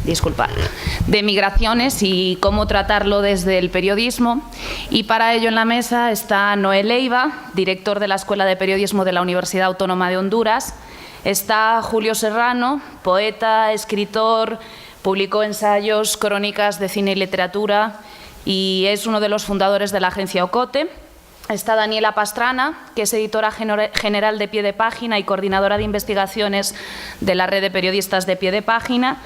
de migraciones y cómo tratarlo desde el periodismo. Y para ello en la mesa está Noé Leiva, director de la Escuela de Periodismo de la Universidad Autónoma de Honduras. Está Julio Serrano, poeta, escritor, publicó ensayos, crónicas de cine y literatura y es uno de los fundadores de la agencia Ocote. Está Daniela Pastrana, que es editora general de Pie de Página y coordinadora de investigaciones de la red de periodistas de Pie de Página.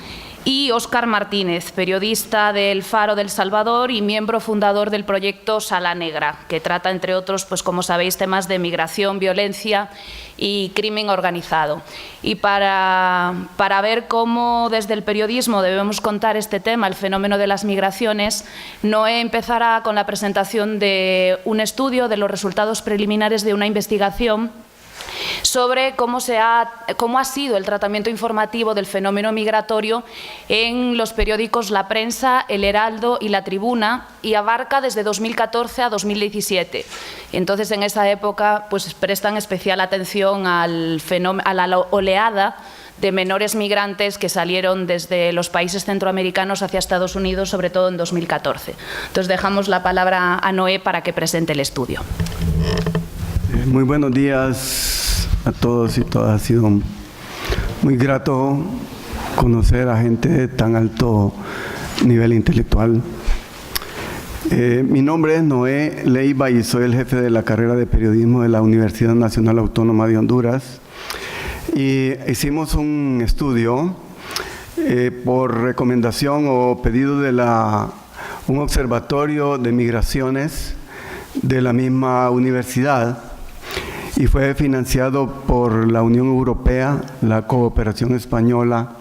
Y Óscar Martínez, periodista del Faro del Salvador y miembro fundador del proyecto Sala Negra, que trata, entre otros, pues como sabéis, temas de migración, violencia y crimen organizado. Y para ver cómo desde el periodismo debemos contar este tema, el fenómeno de las migraciones, Noé empezará con la presentación de un estudio de los resultados preliminares de una investigación sobre cómo ha sido el tratamiento informativo del fenómeno migratorio en los periódicos La Prensa, El Heraldo y La Tribuna, y abarca desde 2014 a 2017. Entonces, en esa época, pues prestan especial atención a la oleada de menores migrantes que salieron desde los países centroamericanos hacia Estados Unidos, sobre todo en 2014. Entonces, dejamos la palabra a Noé para que presente el estudio. Muy buenos días a todos y todas. Ha sido muy grato conocer a gente de tan alto nivel intelectual. Mi nombre es Noé Leiva y soy el jefe de la carrera de periodismo de la Universidad Nacional Autónoma de Honduras. Y hicimos un estudio por recomendación o pedido de un observatorio de migraciones de la misma universidad, y fue financiado por la Unión Europea, la Cooperación Española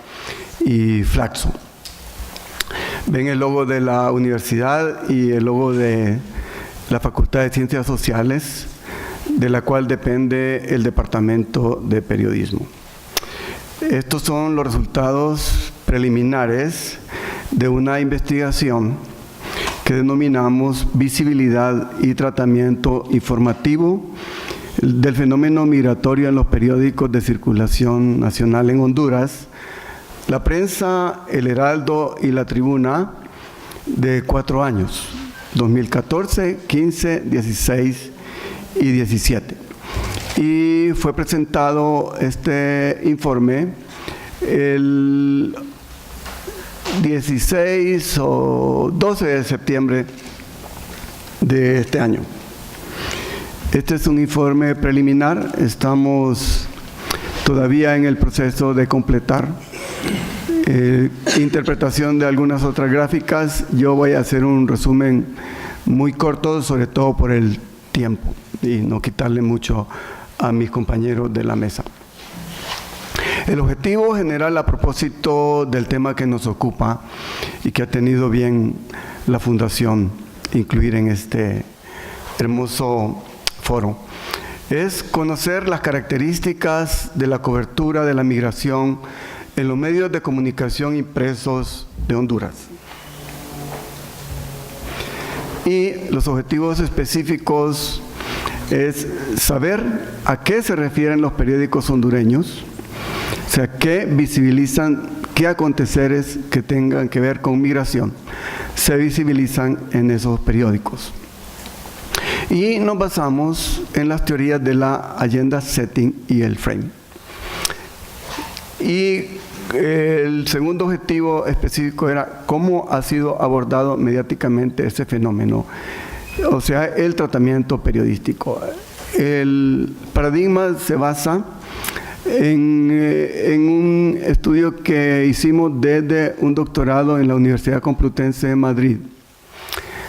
y Flaxo. Ven el logo de la universidad y el logo de la Facultad de Ciencias Sociales, de la cual depende el Departamento de Periodismo. Estos son los resultados preliminares de una investigación que denominamos Visibilidad y Tratamiento Informativo del fenómeno migratorio en los periódicos de circulación nacional en Honduras, La Prensa, El Heraldo y La Tribuna, de 4 años, 2014, 15, 16 y 17. Y fue presentado este informe el 16 o 12 de septiembre de este año. Este es un informe preliminar, estamos todavía en el proceso de completar interpretación de algunas otras gráficas. Yo voy a hacer un resumen muy corto, sobre todo por el tiempo y no quitarle mucho a mis compañeros de la mesa. El objetivo general a propósito del tema que nos ocupa y que ha tenido bien la Fundación incluir en este hermoso foro es conocer las características de la cobertura de la migración en los medios de comunicación impresos de Honduras. Y los objetivos específicos es saber a qué se refieren los periódicos hondureños, o sea, qué visibilizan, qué aconteceres que tengan que ver con migración se visibilizan en esos periódicos. Y nos basamos en las teorías de la agenda setting y el frame. Y el segundo objetivo específico era cómo ha sido abordado mediáticamente ese fenómeno, o sea, el tratamiento periodístico. El paradigma se basa en un estudio que hicimos desde un doctorado en la Universidad Complutense de Madrid.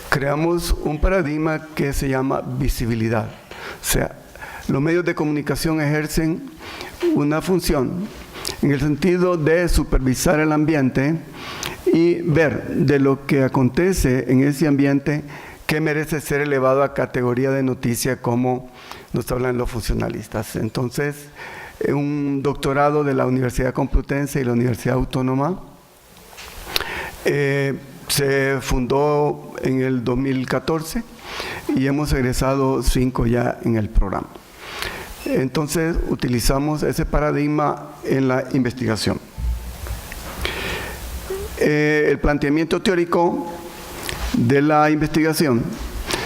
Creamos un paradigma que se llama visibilidad. O sea, los medios de comunicación ejercen una función en el sentido de supervisar el ambiente y ver de lo que acontece en ese ambiente que merece ser elevado a categoría de noticia, como nos hablan los funcionalistas. Entonces, un doctorado de la Universidad Complutense y la Universidad Autónoma se fundó en el 2014 y hemos egresado 5 ya en el programa. Entonces, utilizamos ese paradigma en la investigación. El planteamiento teórico de la investigación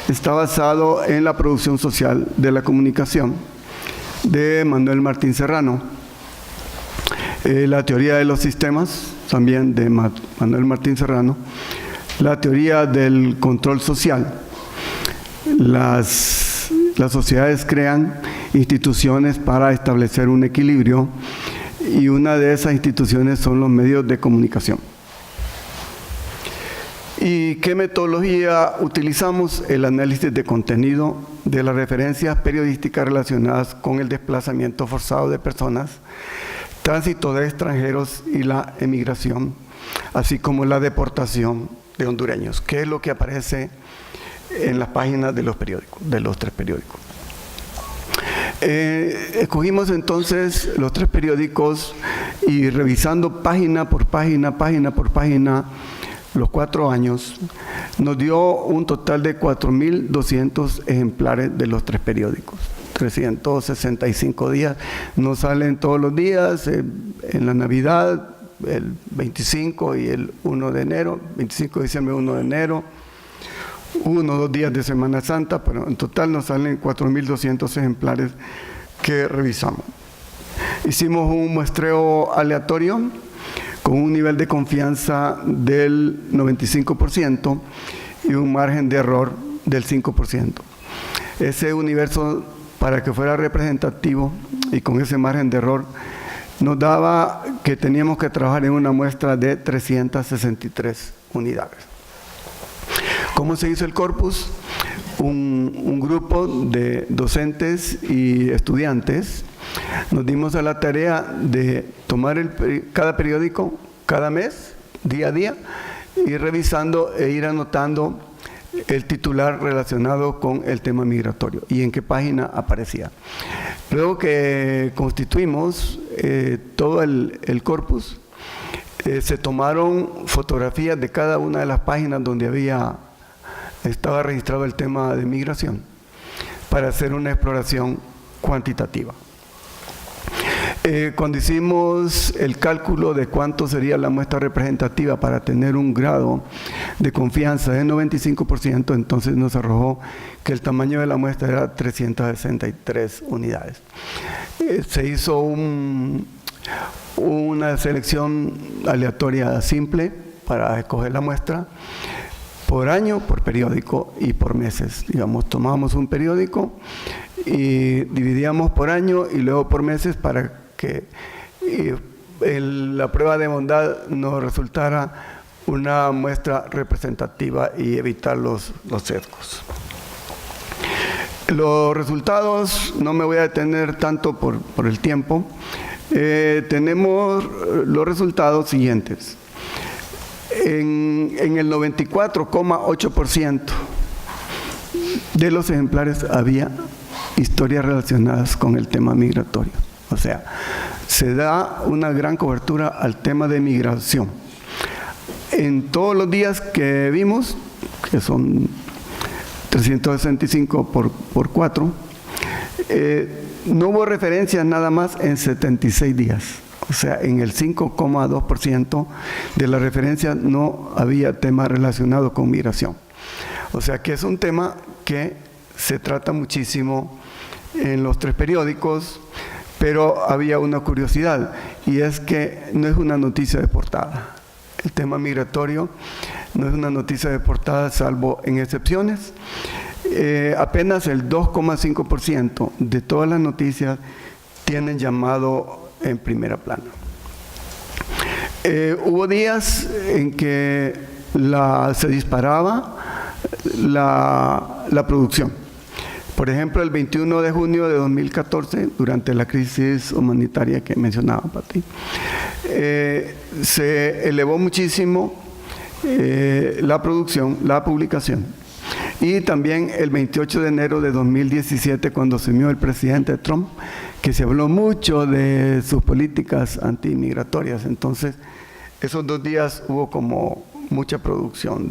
está basado en la producción social de la comunicación de Manuel Martín Serrano. La teoría de los sistemas, también de Manuel Martín Serrano. La teoría del control social. Las sociedades crean instituciones para establecer un equilibrio y una de esas instituciones son los medios de comunicación. ¿Y qué metodología utilizamos? El análisis de contenido de las referencias periodísticas relacionadas con el desplazamiento forzado de personas, tránsito de extranjeros y la emigración, así como la deportación de hondureños, que es lo que aparece en las páginas de los periódicos, de los 3 periódicos. Escogimos entonces los 3 periódicos y revisando página por página, los 4 años, nos dio un total de 4.200 ejemplares de los 3 periódicos. 365 días, nos salen todos los días, en la Navidad, el 25 y el 1 de enero, 25 de diciembre, 1 de enero, 1 o 2 días de Semana Santa, pero en total nos salen 4.200 ejemplares que revisamos. Hicimos un muestreo aleatorio con un nivel de confianza del 95% y un margen de error del 5%. Ese universo, para que fuera representativo y con ese margen de error, nos daba que teníamos que trabajar en una muestra de 363 unidades. ¿Cómo se hizo el corpus? Un grupo de docentes y estudiantes nos dimos a la tarea de tomar cada periódico, cada mes, día a día, ir revisando e ir anotando el titular relacionado con el tema migratorio y en qué página aparecía. Luego que constituimos todo el corpus, se tomaron fotografías de cada una de las páginas donde estaba registrado el tema de migración para hacer una exploración cuantitativa. Cuando hicimos el cálculo de cuánto sería la muestra representativa para tener un grado de confianza de 95%, entonces nos arrojó que el tamaño de la muestra era 363 unidades. Se hizo una selección aleatoria simple para escoger la muestra por año, por periódico y por meses. Digamos, tomábamos un periódico y dividíamos por año y luego por meses para que la prueba de bondad nos resultara una muestra representativa y evitar los sesgos. Los resultados, no me voy a detener tanto por el tiempo, tenemos los resultados siguientes. En el 94,8% de los ejemplares había historias relacionadas con el tema migratorio. O sea, se da una gran cobertura al tema de migración. En todos los días que vimos, que son 365 por 4, no hubo referencias nada más en 76 días. O sea, en el 5,2% de las referencias no había tema relacionado con migración. O sea que es un tema que se trata muchísimo en los 3 periódicos, pero había una curiosidad, y es que no es una noticia de portada. El tema migratorio no es una noticia de portada, salvo en excepciones. Apenas el 2,5% de todas las noticias tienen llamado en primera plana. Hubo días en que se disparaba la producción. Por ejemplo, el 21 de junio de 2014, durante la crisis humanitaria que mencionaba Pati, se elevó muchísimo la publicación. Y también el 28 de enero de 2017, cuando asumió el presidente Trump, que se habló mucho de sus políticas antimigratorias. Entonces, esos 2 días hubo como mucha producción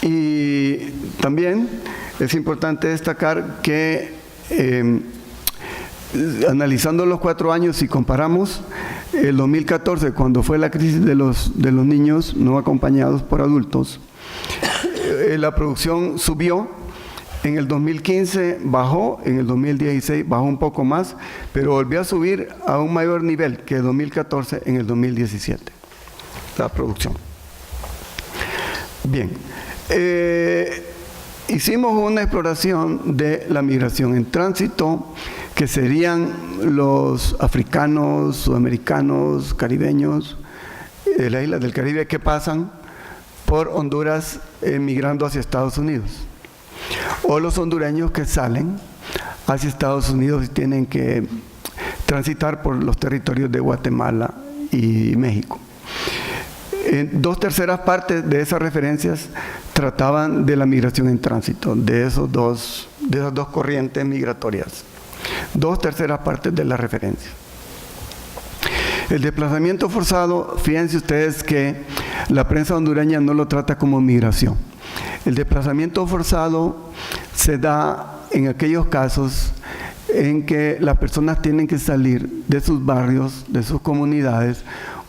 Y también es importante destacar que analizando los 4 años, si comparamos, el 2014, cuando fue la crisis de los niños no acompañados por adultos, la producción subió. En el 2015 bajó, en el 2016 bajó un poco más, pero volvió a subir a un mayor nivel que el 2014 en el 2017, la producción. Bien, hicimos una exploración de la migración en tránsito, que serían los africanos, sudamericanos, caribeños, de las islas del Caribe que pasan por Honduras migrando hacia Estados Unidos. O los hondureños que salen hacia Estados Unidos y tienen que transitar por los territorios de Guatemala y México. 2/3 partes de esas referencias trataban de la migración en tránsito, de esas dos corrientes migratorias. 2/3 partes de las referencias. El desplazamiento forzado, fíjense ustedes que la prensa hondureña no lo trata como migración. El desplazamiento forzado se da en aquellos casos en que las personas tienen que salir de sus barrios, de sus comunidades,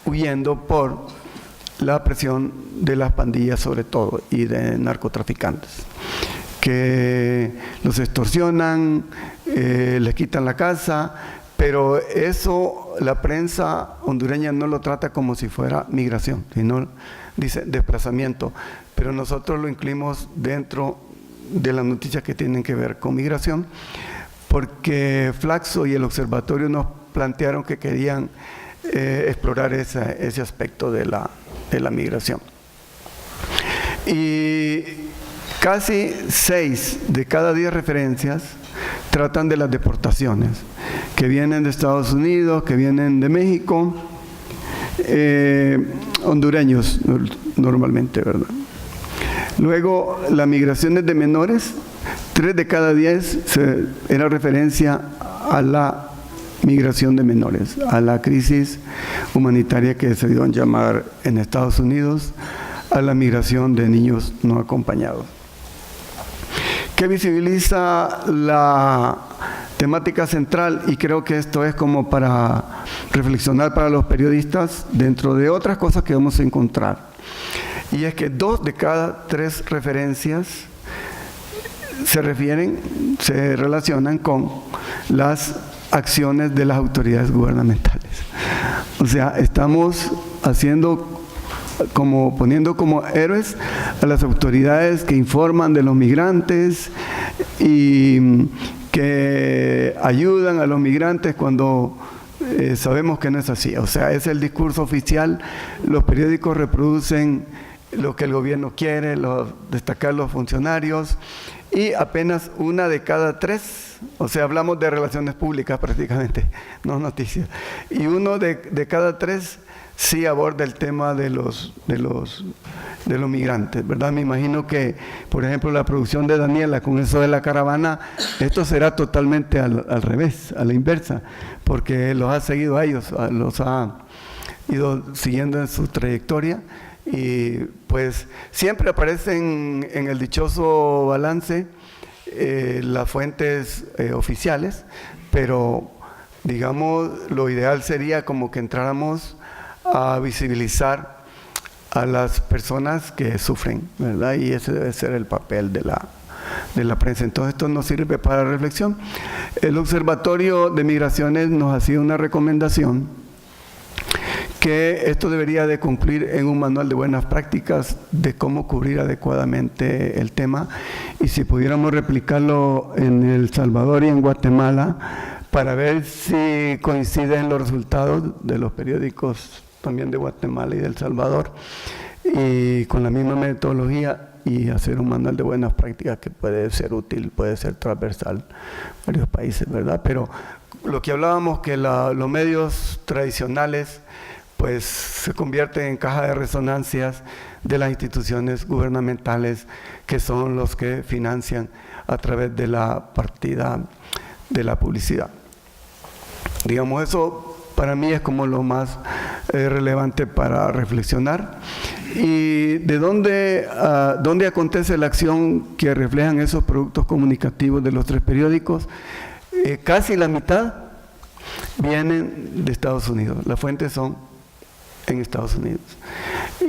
huyendo por la presión de las pandillas sobre todo y de narcotraficantes, que los extorsionan, les quitan la casa, pero eso la prensa hondureña no lo trata como si fuera migración, sino dice desplazamiento, pero nosotros lo incluimos dentro de las noticias que tienen que ver con migración, porque Flaxo y el observatorio nos plantearon que querían explorar ese aspecto de la migración. Y casi 6 de cada 10 referencias tratan de las deportaciones, que vienen de Estados Unidos, que vienen de México, hondureños normalmente, ¿verdad? Luego, las migraciones de menores, 3 de cada 10 era referencia a la migración de menores, a la crisis humanitaria que se dio en llamar en Estados Unidos, a la migración de niños no acompañados. Que visibiliza la temática central, y creo que esto es como para reflexionar para los periodistas dentro de otras cosas que vamos a encontrar, y es que 2 de cada 3 referencias se relacionan con las acciones de las autoridades gubernamentales. O sea, estamos poniendo como héroes a las autoridades que informan de los migrantes y que ayudan a los migrantes cuando sabemos que no es así. O sea, es el discurso oficial. Los periódicos reproducen lo que el gobierno quiere, destacar los funcionarios, y apenas 1 de cada 3, o sea, hablamos de relaciones públicas prácticamente, no noticias, y 1 de cada 3 sí aborda el tema de los migrantes, ¿verdad? Me imagino que, por ejemplo, la producción de Daniela con eso de la caravana, esto será totalmente al revés, a la inversa, porque los ha seguido a ellos, los ha ido siguiendo en su trayectoria, y pues siempre aparecen en el dichoso balance las fuentes oficiales, pero digamos lo ideal sería como que entráramos a visibilizar a las personas que sufren, ¿verdad? Y ese debe ser el papel de la prensa. Entonces esto nos sirve para reflexión. El Observatorio de Migraciones nos hacía una recomendación que esto debería de concluir en un manual de buenas prácticas de cómo cubrir adecuadamente el tema, y si pudiéramos replicarlo en El Salvador y en Guatemala para ver si coinciden los resultados de los periódicos también de Guatemala y de El Salvador, y con la misma metodología, y hacer un manual de buenas prácticas que puede ser útil, puede ser transversal a varios países, ¿verdad? Pero lo que hablábamos, que los medios tradicionales pues se convierten en caja de resonancias de las instituciones gubernamentales, que son los que financian a través de la partida de la publicidad. Digamos, eso para mí es como lo más relevante para reflexionar. ¿Y de dónde acontece la acción que reflejan esos productos comunicativos de los 3 periódicos? Casi la mitad vienen de Estados Unidos. Las fuentes son en Estados Unidos.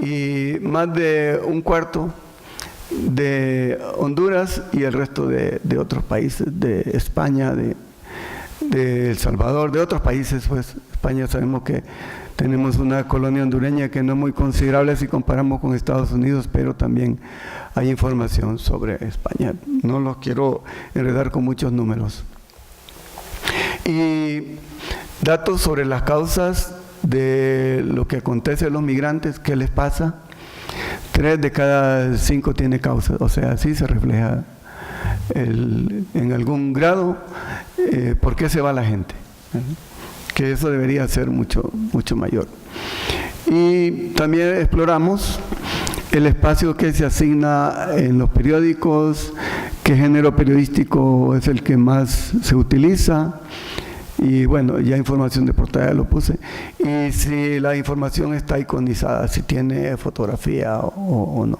Y más de un cuarto de Honduras y el resto de otros países, de España, de El Salvador, de otros países. Pues España, sabemos que tenemos una colonia hondureña que no es muy considerable si comparamos con Estados Unidos, pero también hay información sobre España. No los quiero enredar con muchos números. Y datos sobre las causas de lo que acontece a los migrantes, qué les pasa. 3 de cada 5 tiene causas, o sea, así se refleja en algún grado por qué se va la gente, que eso debería ser mucho mayor. Y también exploramos el espacio que se asigna en los periódicos, qué género periodístico es el que más se utiliza. Y bueno, ya información de portada lo puse. Y si la información está iconizada, si tiene fotografía o no.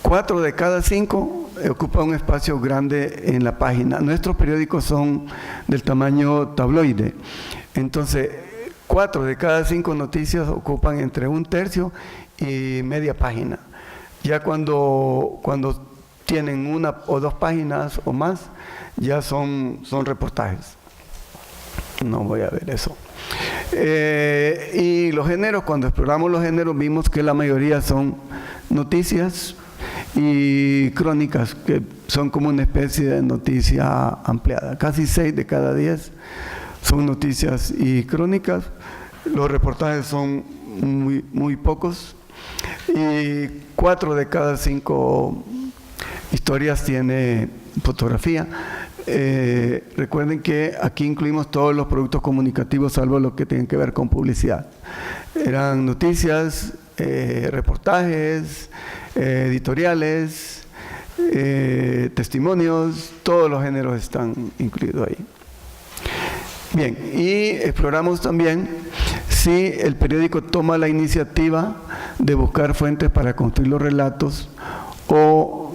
4 de cada 5 ocupa un espacio grande en la página. Nuestros periódicos son del tamaño tabloide. Entonces, 4 de cada 5 noticias ocupan entre 1/3 y media página. Ya cuando tienen 1 o 2 páginas o más, ya son reportajes. No voy a ver eso. Y los géneros, cuando exploramos los géneros, vimos que la mayoría son noticias y crónicas, que son como una especie de noticia ampliada. Casi 6 de cada 10 son noticias y crónicas. Los reportajes son muy pocos. Y 4 de cada 5 historias tiene fotografía. Recuerden que aquí incluimos todos los productos comunicativos, salvo lo que tienen que ver con publicidad. Eran noticias, reportajes, editoriales, testimonios, todos los géneros están incluidos ahí. Bien, y exploramos también si el periódico toma la iniciativa de buscar fuentes para construir los relatos o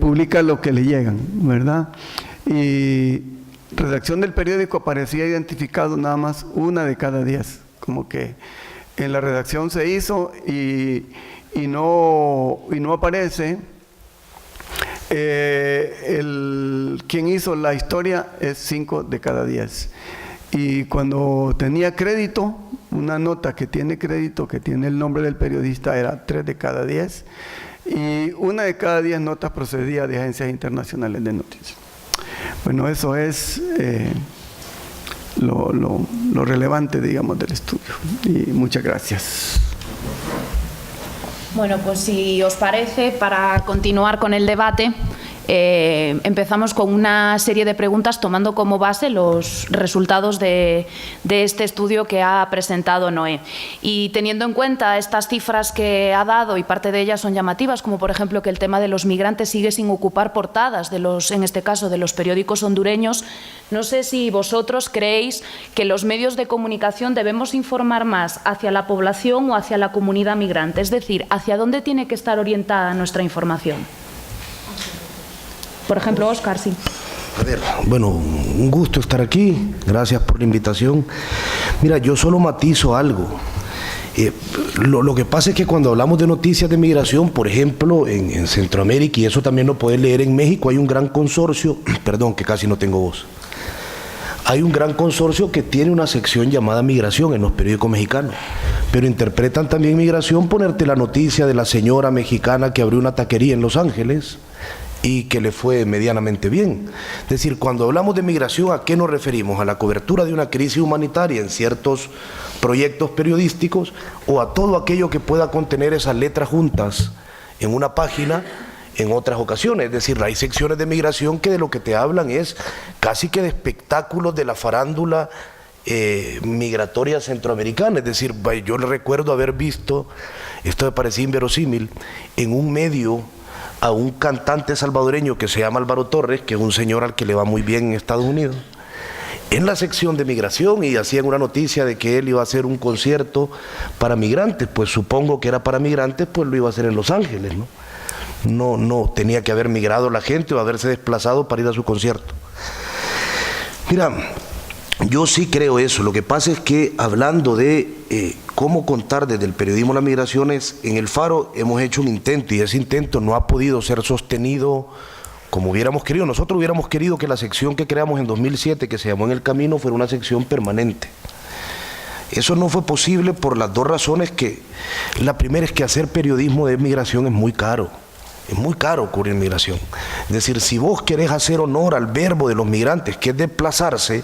publica lo que le llegan, ¿verdad? Y redacción del periódico aparecía identificado nada más 1 de cada 10, como que en la redacción se hizo y no aparece. Quien hizo la historia es 5 de cada 10. Y cuando tenía crédito, una nota que tiene crédito, que tiene el nombre del periodista, era 3 de cada 10. Y 1 de cada 10 notas procedía de agencias internacionales de noticias. Bueno, eso es lo relevante, digamos, del estudio. Y muchas gracias. Bueno, pues si os parece, para continuar con el debate, empezamos con una serie de preguntas tomando como base los resultados de este estudio que ha presentado Noé. Y teniendo en cuenta estas cifras que ha dado, y parte de ellas son llamativas, como por ejemplo que el tema de los migrantes sigue sin ocupar portadas, en este caso de los periódicos hondureños, no sé si vosotros creéis que los medios de comunicación debemos informar más hacia la población o hacia la comunidad migrante, es decir, hacia dónde tiene que estar orientada nuestra información. Por ejemplo, Óscar, sí. A ver, bueno, un gusto estar aquí. Gracias por la invitación. Mira, yo solo matizo algo. Lo que pasa es que cuando hablamos de noticias de migración, por ejemplo, en Centroamérica, y eso también lo puedes leer en México, hay un gran consorcio, perdón, que casi no tengo voz. Hay un gran consorcio que tiene una sección llamada Migración en los periódicos mexicanos, pero interpretan también migración, ponerte la noticia de la señora mexicana que abrió una taquería en Los Ángeles y que le fue medianamente bien. Es decir, cuando hablamos de migración, ¿a qué nos referimos? ¿A la cobertura de una crisis humanitaria en ciertos proyectos periodísticos o a todo aquello que pueda contener esas letras juntas en una página en otras ocasiones? Es decir, hay secciones de migración que de lo que te hablan es casi que de espectáculos de la farándula migratoria centroamericana. Es decir, yo recuerdo haber visto, esto me parecía inverosímil, en un medio a un cantante salvadoreño que se llama Álvaro Torres, que es un señor al que le va muy bien en Estados Unidos, en la sección de migración, y hacían una noticia de que él iba a hacer un concierto para migrantes. Pues supongo que era para migrantes, pues lo iba a hacer en Los Ángeles, ¿no? No tenía que haber migrado la gente o haberse desplazado para ir a su concierto. Mira, yo sí creo eso. Lo que pasa es que hablando de cómo contar desde el periodismo las migraciones, en El Faro hemos hecho un intento y ese intento no ha podido ser sostenido como hubiéramos querido. Nosotros hubiéramos querido que la sección que creamos en 2007, que se llamó En el Camino, fuera una sección permanente. Eso no fue posible por las dos razones que... La primera es que hacer periodismo de migración es muy caro. Es muy caro cubrir migración. Es decir, si vos querés hacer honor al verbo de los migrantes, que es desplazarse,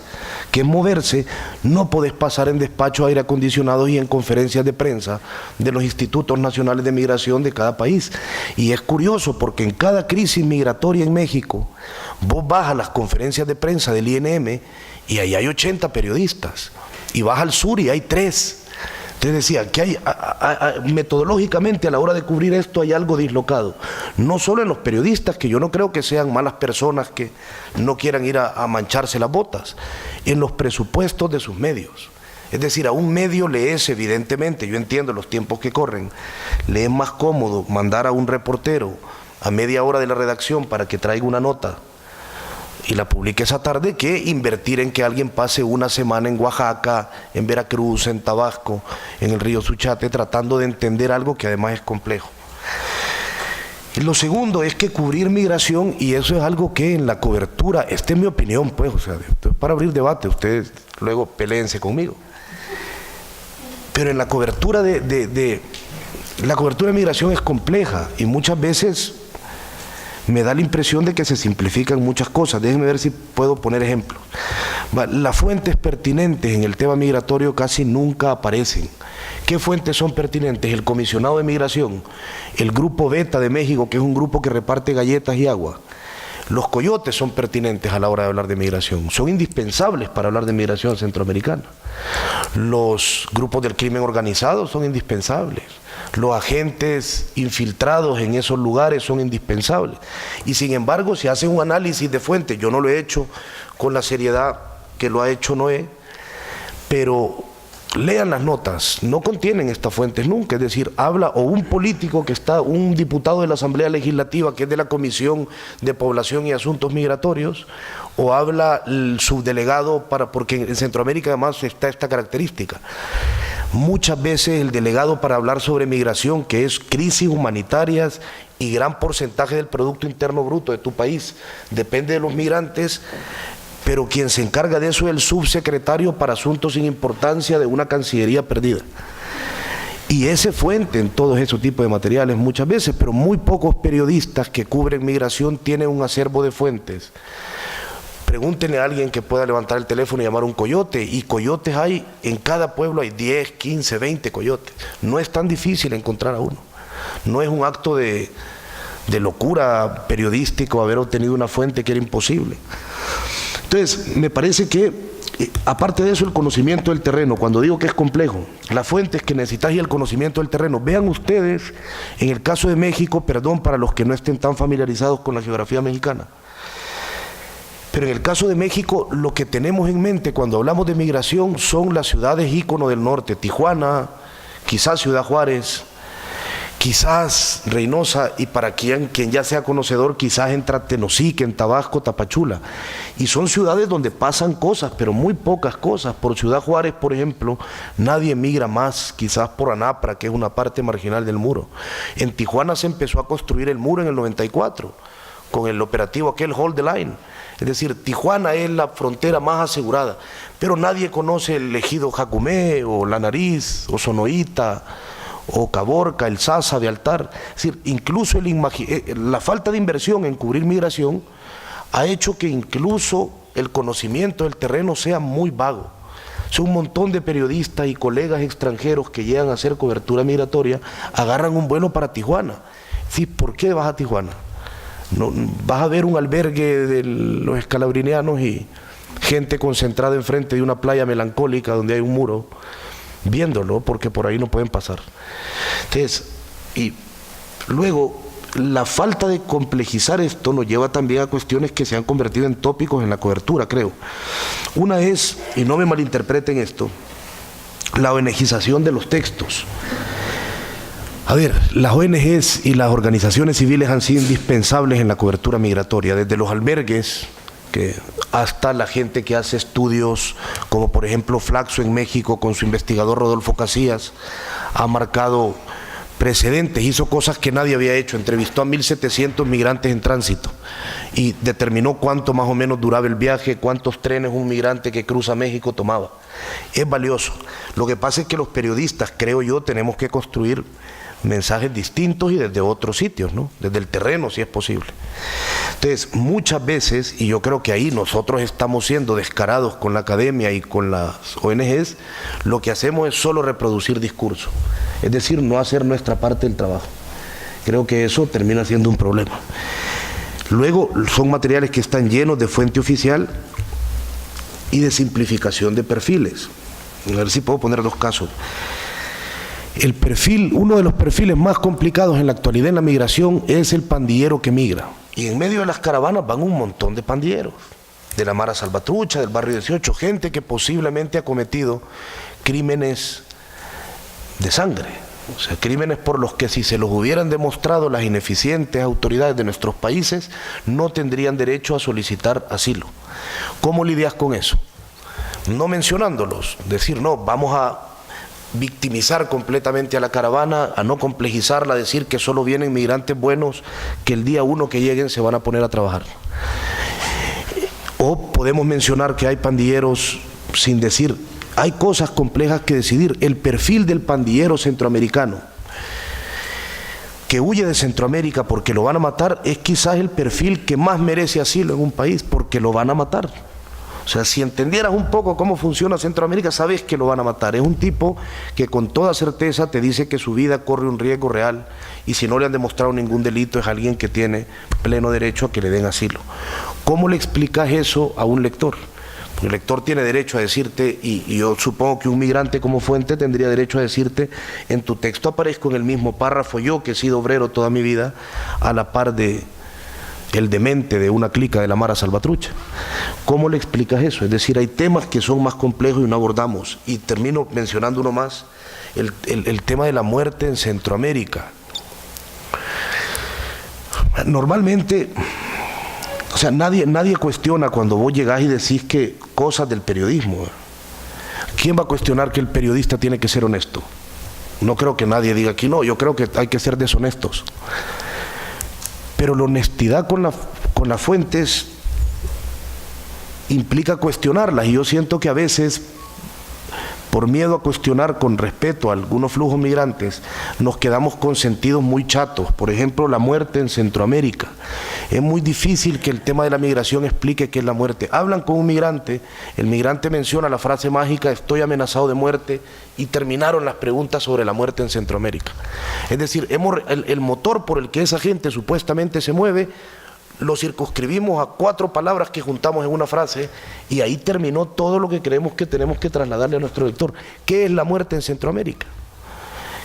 que es moverse, no podés pasar en despachos aire acondicionados y en conferencias de prensa de los institutos nacionales de migración de cada país. Y es curioso porque en cada crisis migratoria en México, vos vas a las conferencias de prensa del INM y ahí hay 80 periodistas. Y vas al sur y hay 3. Entonces decía que hay, metodológicamente a la hora de cubrir esto hay algo dislocado. No solo en los periodistas, que yo no creo que sean malas personas que no quieran ir a mancharse las botas, en los presupuestos de sus medios. Es decir, a un medio le es evidentemente, yo entiendo los tiempos que corren, le es más cómodo mandar a un reportero a media hora de la redacción para que traiga una nota y la publique esa tarde, que invertir en que alguien pase una semana en Oaxaca, en Veracruz, en Tabasco, en el río Suchate, tratando de entender algo que además es complejo. Y lo segundo es que cubrir migración, y eso es algo que en la cobertura, esta es mi opinión, pues, o sea, para abrir debate, ustedes luego peléense conmigo, pero en la cobertura la cobertura de migración es compleja y muchas veces me da la impresión de que se simplifican muchas cosas. Déjenme ver si puedo poner ejemplos. Las fuentes pertinentes en el tema migratorio casi nunca aparecen. ¿Qué fuentes son pertinentes? El comisionado de migración, el grupo Beta de México, que es un grupo que reparte galletas y agua. Los coyotes son pertinentes a la hora de hablar de migración, son indispensables para hablar de migración centroamericana. Los grupos del crimen organizado son indispensables. Los agentes infiltrados en esos lugares son indispensables. Y sin embargo, si hacen un análisis de fuentes, yo no lo he hecho con la seriedad que lo ha hecho Noé, pero lean las notas, no contienen estas fuentes nunca. Es decir, habla o un político que está, un diputado de la Asamblea Legislativa que es de la Comisión de Población y Asuntos Migratorios, o habla el subdelegado, porque en Centroamérica además está esta característica. Muchas veces el delegado para hablar sobre migración, que es crisis humanitarias y gran porcentaje del Producto Interno Bruto de tu país, depende de los migrantes, pero quien se encarga de eso es el subsecretario para asuntos sin importancia de una cancillería perdida. Y ese fuente en todos esos tipos de materiales muchas veces, pero muy pocos periodistas que cubren migración tienen un acervo de fuentes. Pregúntenle a alguien que pueda levantar el teléfono y llamar a un coyote, y coyotes hay, en cada pueblo hay 10, 15, 20 coyotes. No es tan difícil encontrar a uno. No es un acto de locura periodístico haber obtenido una fuente que era imposible. Entonces, me parece que, aparte de eso, el conocimiento del terreno, cuando digo que es complejo, las fuentes que necesitas y el conocimiento del terreno. Vean ustedes, en el caso de México, perdón para los que no estén tan familiarizados con la geografía mexicana, pero en el caso de México, lo que tenemos en mente cuando hablamos de migración son las ciudades ícono del norte, Tijuana, quizás Ciudad Juárez, quizás Reynosa, y para quien ya sea conocedor, quizás entra Tenosique, en Tabasco, Tapachula. Y son ciudades donde pasan cosas, pero muy pocas cosas. Por Ciudad Juárez, por ejemplo, nadie migra más, quizás por Anapra, que es una parte marginal del muro. En Tijuana se empezó a construir el muro en el 94, con el operativo aquel Hold the Line. Es decir, Tijuana es la frontera más asegurada, pero nadie conoce el ejido Jacumé, o La Nariz, o Sonoita, o Caborca, el Sasa de Altar. Es decir, incluso la falta de inversión en cubrir migración ha hecho que incluso el conocimiento del terreno sea muy vago. Son un montón de periodistas y colegas extranjeros que llegan a hacer cobertura migratoria, agarran un vuelo para Tijuana. Sí, ¿por qué vas a Tijuana? No, vas a ver un albergue de los escalabrinianos y gente concentrada enfrente de una playa melancólica donde hay un muro, viéndolo, porque por ahí no pueden pasar. Entonces, y luego, la falta de complejizar esto nos lleva también a cuestiones que se han convertido en tópicos en la cobertura, creo. Una es, y no me malinterpreten esto, la ONGización de los textos. A ver, las ONGs y las organizaciones civiles han sido indispensables en la cobertura migratoria, desde los albergues que hasta la gente que hace estudios, como por ejemplo Flaxo en México con su investigador Rodolfo Casillas, ha marcado precedentes, hizo cosas que nadie había hecho, entrevistó a 1.700 migrantes en tránsito y determinó cuánto más o menos duraba el viaje, cuántos trenes un migrante que cruza México tomaba. Es valioso. Lo que pasa es que los periodistas, creo yo, tenemos que construir mensajes distintos y desde otros sitios, ¿no? Desde el terreno, si es posible. Entonces, muchas veces, y yo creo que ahí nosotros estamos siendo descarados con la academia y con las ONGs, lo que hacemos es solo reproducir discurso, es decir, no hacer nuestra parte del trabajo. Creo que eso termina siendo un problema. Luego, son materiales que están llenos de fuente oficial y de simplificación de perfiles. A ver si puedo poner dos casos. El perfil, uno de los perfiles más complicados en la actualidad en la migración es el pandillero que migra. Y en medio de las caravanas van un montón de pandilleros, de la Mara Salvatrucha, del barrio 18, gente que posiblemente ha cometido crímenes de sangre, o sea, crímenes por los que si se los hubieran demostrado las ineficientes autoridades de nuestros países, no tendrían derecho a solicitar asilo. ¿Cómo lidias con eso? No mencionándolos, decir, no, vamos a victimizar completamente a la caravana, a no complejizarla, a decir que solo vienen migrantes buenos, que el día uno que lleguen se van a poner a trabajar. O podemos mencionar que hay pandilleros sin decir, hay cosas complejas que decidir. El perfil del pandillero centroamericano que huye de Centroamérica porque lo van a matar es quizás el perfil que más merece asilo en un país, porque lo van a matar. O sea, si entendieras un poco cómo funciona Centroamérica, sabes que lo van a matar. Es un tipo que con toda certeza te dice que su vida corre un riesgo real y si no le han demostrado ningún delito es alguien que tiene pleno derecho a que le den asilo. ¿Cómo le explicas eso a un lector? Porque el lector tiene derecho a decirte, y yo supongo que un migrante como fuente tendría derecho a decirte, en tu texto aparezco en el mismo párrafo yo, que he sido obrero toda mi vida, a la par de el demente de una clica de la Mara Salvatrucha. ¿Cómo le explicas eso? Es decir, hay temas que son más complejos y no abordamos. Y termino mencionando uno más, el tema de la muerte en Centroamérica. Normalmente, o sea, nadie cuestiona cuando vos llegás y decís que cosas del periodismo. ¿Quién va a cuestionar que el periodista tiene que ser honesto? No creo que nadie diga aquí no, yo creo que hay que ser deshonestos. Pero la honestidad con las fuentes implica cuestionarlas, y yo siento que a veces, por miedo a cuestionar con respeto a algunos flujos migrantes, nos quedamos con sentidos muy chatos. Por ejemplo, la muerte en Centroamérica. Es muy difícil que el tema de la migración explique qué es la muerte. Hablan con un migrante, el migrante menciona la frase mágica, estoy amenazado de muerte, y terminaron las preguntas sobre la muerte en Centroamérica. Es decir, el motor por el que esa gente supuestamente se mueve, lo circunscribimos a 4 palabras que juntamos en una frase y ahí terminó todo lo que creemos que tenemos que trasladarle a nuestro lector. ¿Qué es la muerte en Centroamérica?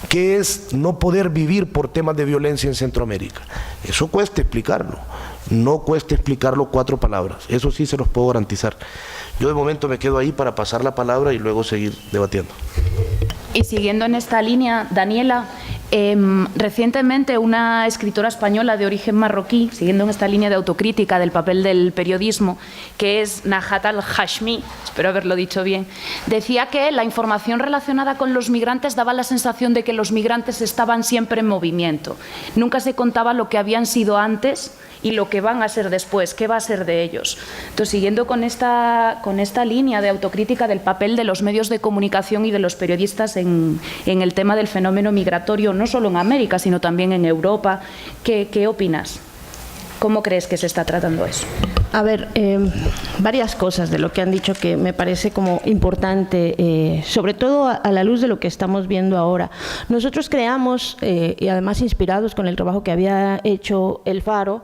¿Qué es no poder vivir por temas de violencia en Centroamérica? Eso cuesta explicarlo, no cuesta explicarlo 4 palabras, eso sí se los puedo garantizar. Yo de momento me quedo ahí para pasar la palabra y luego seguir debatiendo. Y siguiendo en esta línea, Daniela, recientemente una escritora española de origen marroquí, siguiendo en esta línea de autocrítica del papel del periodismo, que es Najat al-Hashmi, espero haberlo dicho bien, decía que la información relacionada con los migrantes daba la sensación de que los migrantes estaban siempre en movimiento. Nunca se contaba lo que habían sido antes y lo que van a ser después, qué va a ser de ellos. Entonces, siguiendo con esta línea de autocrítica del papel de los medios de comunicación y de los periodistas en el tema del fenómeno migratorio, no solo en América, sino también en Europa, ¿qué opinas? ¿Cómo crees que se está tratando eso? A ver, varias cosas de lo que han dicho que me parece como importante, sobre todo a la luz de lo que estamos viendo ahora. Nosotros creamos, y además inspirados con el trabajo que había hecho El Faro,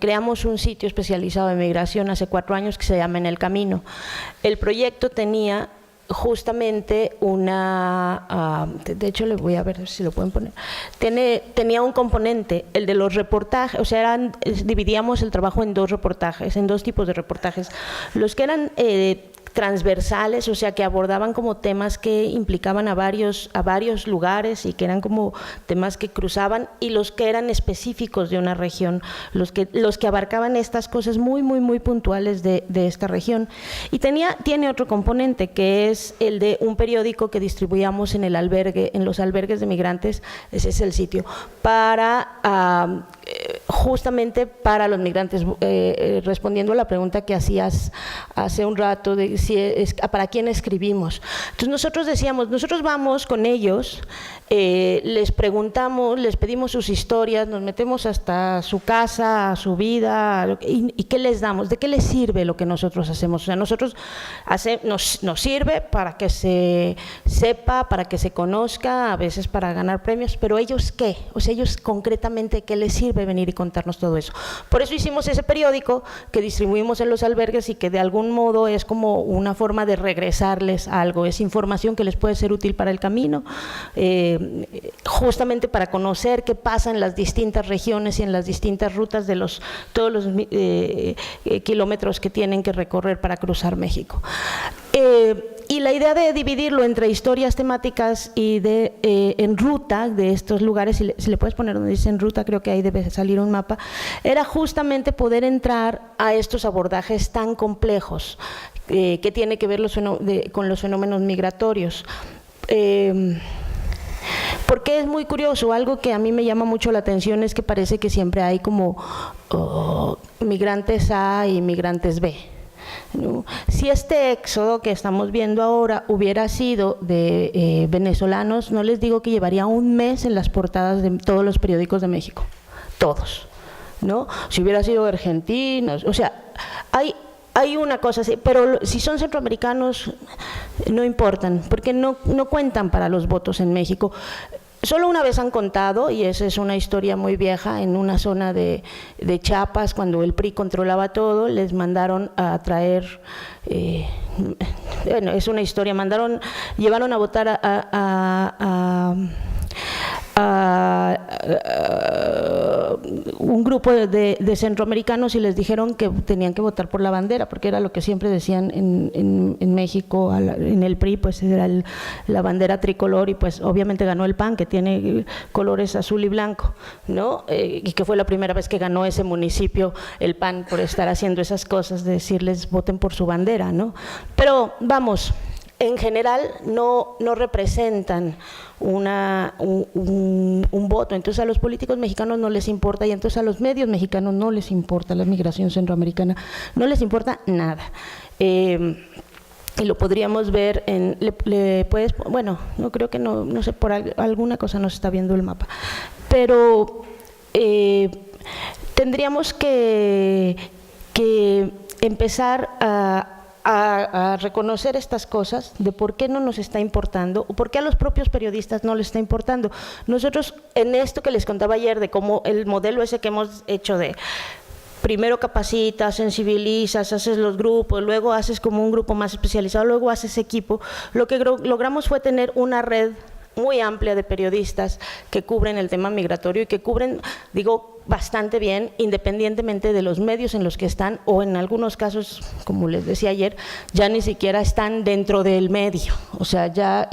creamos un sitio especializado en migración hace 4 años que se llama En el Camino. El proyecto tenía justamente de hecho le voy a ver si lo pueden poner, tenía un componente, el de los reportajes, o sea, dividíamos el trabajo en 2 reportajes, en 2 tipos de reportajes. Los que eran transversales, o sea, que abordaban como temas que implicaban a varios lugares y que eran como temas que cruzaban, y los que eran específicos de una región, los que abarcaban estas cosas muy, muy, muy puntuales de esta región. Y tiene otro componente, que es el de un periódico que distribuíamos en los albergues de migrantes. Ese es el sitio, justamente para los migrantes, respondiendo a la pregunta que hacías hace un rato de para quién escribimos. Entonces nosotros decíamos, nosotros vamos con ellos, les preguntamos, les pedimos sus historias, nos metemos hasta su casa, su vida, y ¿qué les damos? ¿De qué les sirve lo que nosotros hacemos? O sea, nosotros nos sirve para que se sepa, para que se conozca, a veces para ganar premios, pero ¿ellos qué? O sea, ellos concretamente, ¿qué les sirve venir y contarnos todo eso? Por eso hicimos ese periódico que distribuimos en los albergues y que de algún modo es como una forma de regresarles algo, es información que les puede ser útil para el camino, justamente para conocer qué pasa en las distintas regiones y en las distintas rutas de todos los kilómetros que tienen que recorrer para cruzar México. Y la idea de dividirlo entre historias temáticas y en ruta de estos lugares, si le puedes poner donde dice en ruta, creo que ahí debe salir un mapa, era justamente poder entrar a estos abordajes tan complejos que tiene que ver con los fenómenos migratorios. Porque es muy curioso, algo que a mí me llama mucho la atención es que parece que siempre hay como migrantes A y migrantes B. ¿No? Si este éxodo que estamos viendo ahora hubiera sido de venezolanos, no les digo que llevaría un mes en las portadas de todos los periódicos de México, todos, ¿no? Si hubiera sido de argentinos, o sea, hay una cosa así, pero si son centroamericanos no importan, porque no cuentan para los votos en México. Solo una vez han contado, y esa es una historia muy vieja, en una zona de Chiapas, cuando el PRI controlaba todo, les mandaron a traer, bueno, es una historia, llevaron a votar a un grupo de centroamericanos y les dijeron que tenían que votar por la bandera, porque era lo que siempre decían en México, en el PRI, pues era la bandera tricolor, y pues obviamente ganó el PAN, que tiene colores azul y blanco, ¿no? Y que fue la primera vez que ganó ese municipio el PAN por estar haciendo esas cosas, de decirles voten por su bandera, ¿no? Pero vamos, en general no representan un voto. Entonces a los políticos mexicanos no les importa, y entonces a los medios mexicanos no les importa la migración centroamericana, no les importa nada. Y lo podríamos ver bueno, no creo que no sé, por alguna cosa no se está viendo el mapa, pero tendríamos que empezar a reconocer estas cosas de por qué no nos está importando, o por qué a los propios periodistas no les está importando. Nosotros, en esto que les contaba ayer, de cómo el modelo ese que hemos hecho de primero capacitas, sensibilizas, haces los grupos, luego haces como un grupo más especializado, luego haces equipo, lo que logramos fue tener una red muy amplia de periodistas que cubren el tema migratorio y que cubren, digo, bastante bien, independientemente de los medios en los que están, o en algunos casos, como les decía ayer, ya ni siquiera están dentro del medio, o sea, ya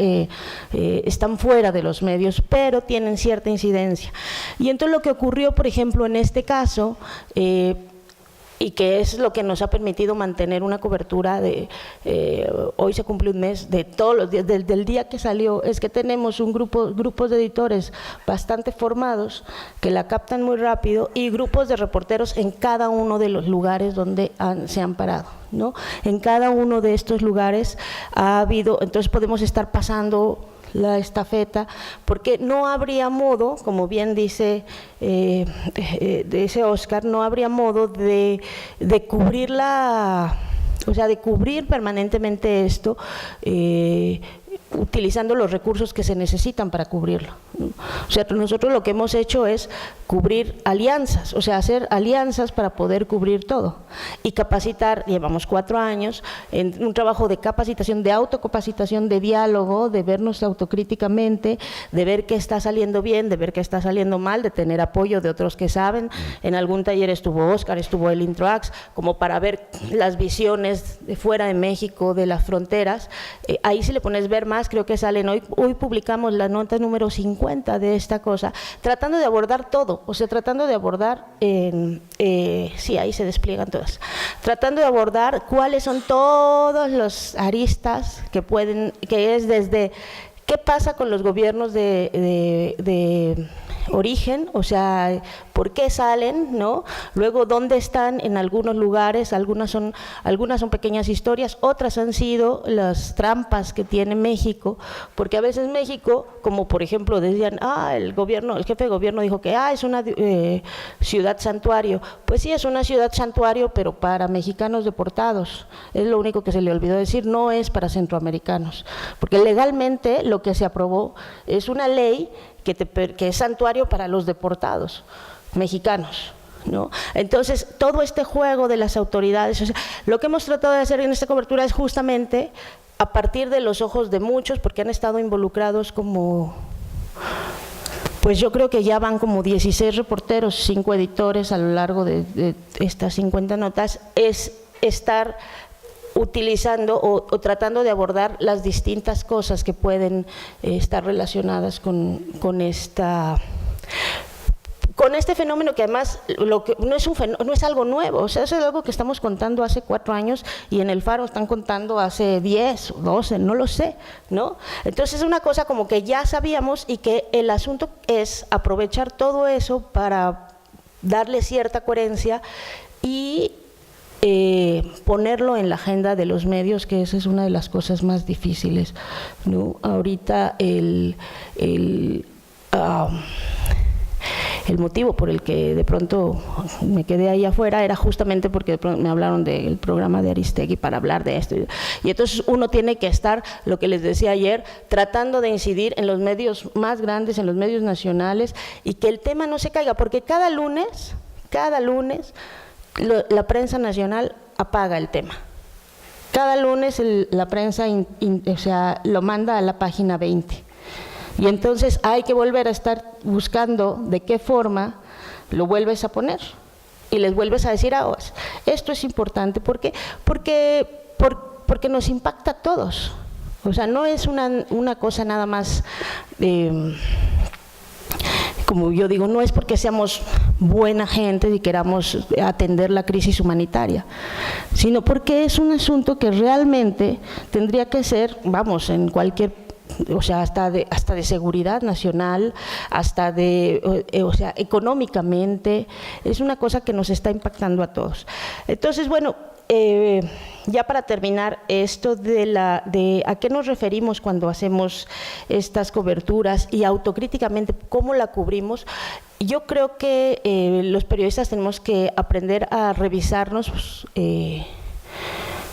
están fuera de los medios, pero tienen cierta incidencia. Y entonces lo que ocurrió, por ejemplo, en este caso, y que es lo que nos ha permitido mantener una cobertura hoy se cumple un mes de todos los días, del día que salió, es que tenemos grupos de editores bastante formados que la captan muy rápido, y grupos de reporteros en cada uno de los lugares donde se han parado, ¿no? En cada uno de estos lugares ha habido, entonces podemos estar pasando la estafeta, porque no habría modo, como bien dice Óscar, no habría modo de cubrir o sea, de cubrir permanentemente esto utilizando los recursos que se necesitan para cubrirlo, ¿no? O sea, nosotros lo que hemos hecho es cubrir alianzas, o sea, hacer alianzas para poder cubrir todo y capacitar. Llevamos 4 años en un trabajo de capacitación, de autocapacitación, de diálogo, de vernos autocríticamente, de ver qué está saliendo bien, de ver qué está saliendo mal, de tener apoyo de otros que saben. En algún taller estuvo Oscar, estuvo el Introax, como para ver las visiones de fuera de México, de las fronteras. Ahí si le pones ver más, creo que salen hoy publicamos la nota número 50 de esta cosa, tratando de abordar todo, o sea, tratando de abordar, sí, ahí se despliegan todas, tratando de abordar cuáles son todos los aristas que es desde qué pasa con los gobiernos de origen, o sea, por qué salen, ¿no? Luego, dónde están en algunos lugares, algunas son pequeñas historias, otras han sido las trampas que tiene México, porque a veces México, como por ejemplo decían, el jefe de gobierno dijo que es una ciudad santuario. Pues sí, es una ciudad santuario, pero para mexicanos deportados, es lo único que se le olvidó decir, no es para centroamericanos, porque legalmente lo que se aprobó es una ley que es santuario para los deportados mexicanos, ¿no? Entonces, todo este juego de las autoridades, o sea, lo que hemos tratado de hacer en esta cobertura es justamente a partir de los ojos de muchos, porque han estado involucrados como, pues yo creo que ya van como 16 reporteros, 5 editores a lo largo de estas 50 notas, es estar utilizando o tratando de abordar las distintas cosas que pueden estar relacionadas con este fenómeno, que además no es algo nuevo, o sea, es algo que estamos contando hace 4 años y en el Faro están contando hace 10 o 12, no lo sé, ¿no? Entonces es una cosa como que ya sabíamos, y que el asunto es aprovechar todo eso para darle cierta coherencia y ponerlo en la agenda de los medios, que esa es una de las cosas más difíciles, ¿no? Ahorita el motivo por el que de pronto me quedé ahí afuera era justamente porque de pronto me hablaron del programa de Aristegui para hablar de esto, y entonces uno tiene que estar, lo que les decía ayer, tratando de incidir en los medios más grandes, en los medios nacionales, y que el tema no se caiga, porque cada lunes la prensa nacional apaga el tema. Cada lunes la prensa o sea, lo manda a la página 20. Y entonces hay que volver a estar buscando de qué forma lo vuelves a poner. Y les vuelves a decir, esto es importante. ¿Por qué? Porque nos impacta a todos. O sea, no es una cosa nada más… como yo digo, no es porque seamos buena gente y queramos atender la crisis humanitaria, sino porque es un asunto que realmente tendría que ser, en cualquier, o sea, hasta de seguridad nacional, hasta o sea, económicamente, es una cosa que nos está impactando a todos. Entonces, bueno, ya para terminar, esto de a qué nos referimos cuando hacemos estas coberturas y autocríticamente cómo la cubrimos, yo creo que los periodistas tenemos que aprender a revisarnos,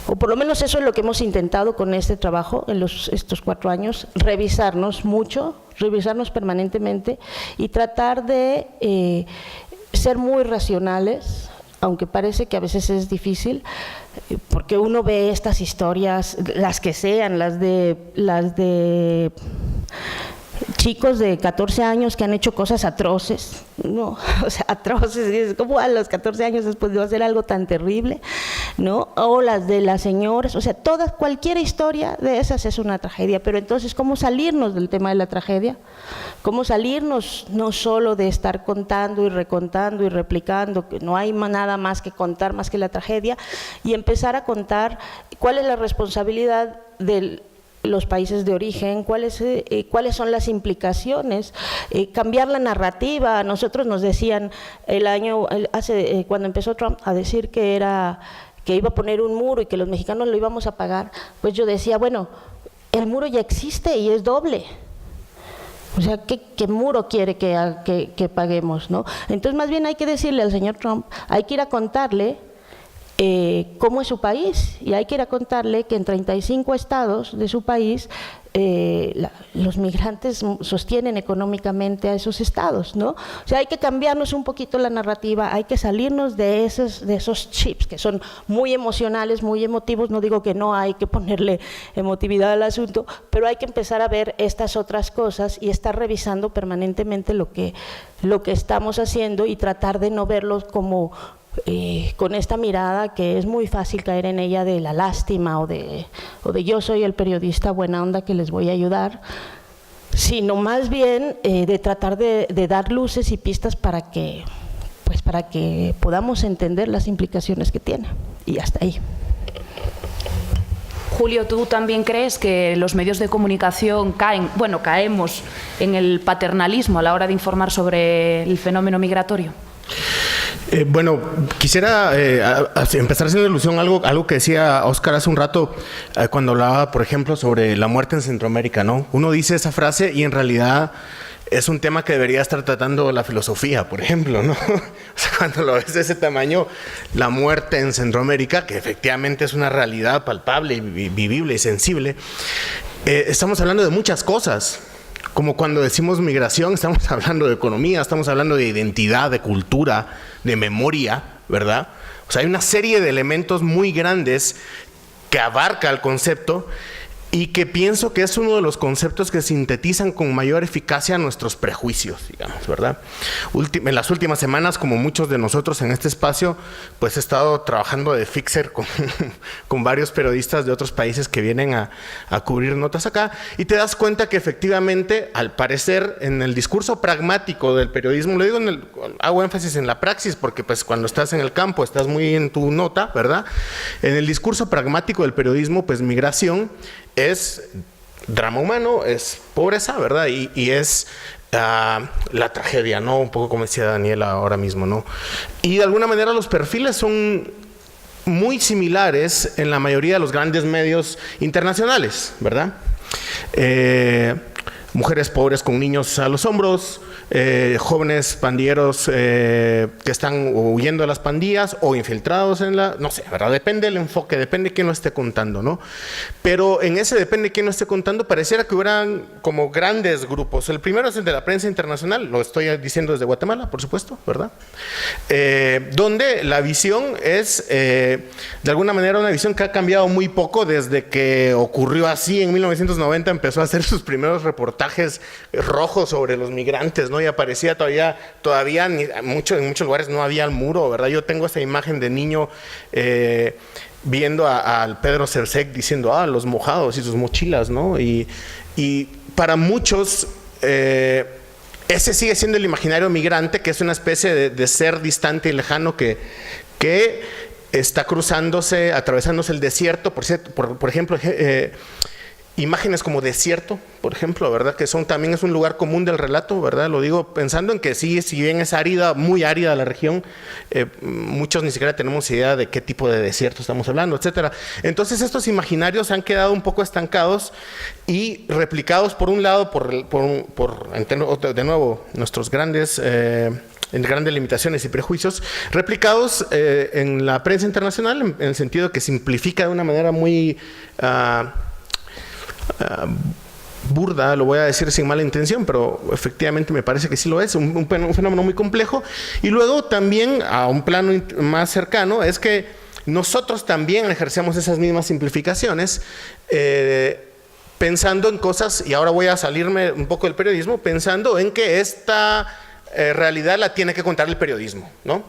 o por lo menos eso es lo que hemos intentado con este trabajo en estos 4 años, revisarnos mucho, revisarnos permanentemente y tratar de ser muy racionales, aunque parece que a veces es difícil, porque uno ve estas historias, las que sean, las de chicos de 14 años que han hecho cosas atroces, ¿no? O sea, atroces, ¿cómo a los 14 años después de hacer algo tan terrible, ¿no? O las de las señoras, o sea, cualquier historia de esas es una tragedia, pero entonces, ¿cómo salirnos del tema de la tragedia? ¿Cómo salirnos no solo de estar contando y recontando y replicando, que no hay nada más que contar más que la tragedia, y empezar a contar cuál es la responsabilidad de los países de origen, cuáles son las implicaciones, cambiar la narrativa? Nosotros nos decían cuando empezó Trump a decir que iba a poner un muro y que los mexicanos lo íbamos a pagar, pues yo decía, bueno, el muro ya existe y es doble. O sea, ¿qué muro quiere que paguemos, no? Entonces, más bien hay que decirle al señor Trump, hay que ir a contarle cómo es su país, y hay que ir a contarle que en 35 estados de su país los migrantes sostienen económicamente a esos estados, ¿no? O sea, hay que cambiarnos un poquito la narrativa, hay que salirnos de esos chips que son muy emocionales, muy emotivos. No digo que no hay que ponerle emotividad al asunto, pero hay que empezar a ver estas otras cosas y estar revisando permanentemente lo que estamos haciendo y tratar de no verlos como con esta mirada que es muy fácil caer en ella de la lástima o de yo soy el periodista buena onda que les voy a ayudar, sino más bien de tratar de dar luces y pistas para que podamos entender las implicaciones que tiene, y hasta ahí. Julio, ¿tú también crees que los medios de comunicación caemos en el paternalismo a la hora de informar sobre el fenómeno migratorio? Bueno, quisiera empezar haciendo alusión a algo que decía Óscar hace un rato cuando hablaba, por ejemplo, sobre la muerte en Centroamérica, ¿no? Uno dice esa frase y en realidad es un tema que debería estar tratando la filosofía, por ejemplo, ¿no? O sea, cuando lo ves de ese tamaño, la muerte en Centroamérica, que efectivamente es una realidad palpable, vivible y sensible, estamos hablando de muchas cosas. Como cuando decimos migración, estamos hablando de economía, estamos hablando de identidad, de cultura, de memoria, ¿verdad? O sea, hay una serie de elementos muy grandes que abarca el concepto y que pienso que es uno de los conceptos que sintetizan con mayor eficacia nuestros prejuicios, digamos, ¿verdad? En las últimas semanas, como muchos de nosotros en este espacio, pues he estado trabajando de fixer con varios periodistas de otros países que vienen a cubrir notas acá, y te das cuenta que efectivamente, al parecer, en el discurso pragmático del periodismo, lo digo hago énfasis en la praxis, porque pues cuando estás en el campo, estás muy en tu nota, ¿verdad? En el discurso pragmático del periodismo, pues migración es drama humano, es pobreza, ¿verdad? Y es la tragedia, ¿no? Un poco como decía Daniela ahora mismo, ¿no? Y de alguna manera los perfiles son muy similares en la mayoría de los grandes medios internacionales, ¿verdad? Mujeres pobres con niños a los hombros, jóvenes pandilleros que están huyendo de las pandillas o infiltrados en no sé, ¿verdad? Depende del enfoque, depende de quién lo esté contando, ¿no? Pero en ese depende de quién lo esté contando, pareciera que hubieran como grandes grupos. El primero es el de la prensa internacional, lo estoy diciendo desde Guatemala, por supuesto, ¿verdad? Donde la visión es, de alguna manera, una visión que ha cambiado muy poco desde que ocurrió así en 1990, empezó a hacer sus primeros reportajes rojos sobre los migrantes, ¿no? Y aparecía todavía en muchos lugares no había el muro, ¿verdad? Yo tengo esa imagen de niño viendo al Pedro Cersec diciendo, los mojados y sus mochilas, ¿no? Y para muchos ese sigue siendo el imaginario migrante, que es una especie de ser distante y lejano que está atravesándose el desierto. Por ejemplo, imágenes como desierto, por ejemplo, ¿verdad? Que también es un lugar común del relato, ¿verdad? Lo digo pensando en que sí, si bien es árida, muy árida la región, muchos ni siquiera tenemos idea de qué tipo de desierto estamos hablando, etcétera. Entonces estos imaginarios han quedado un poco estancados y replicados por un lado de nuevo nuestros grandes limitaciones y prejuicios, replicados en la prensa internacional, en el sentido de que simplifica de una manera muy burda, lo voy a decir sin mala intención, pero efectivamente me parece que sí lo es, un fenómeno muy complejo. Y luego también, a un plano más cercano, es que nosotros también ejercemos esas mismas simplificaciones, pensando en cosas, y ahora voy a salirme un poco del periodismo, pensando en que esta realidad la tiene que contar el periodismo, ¿no?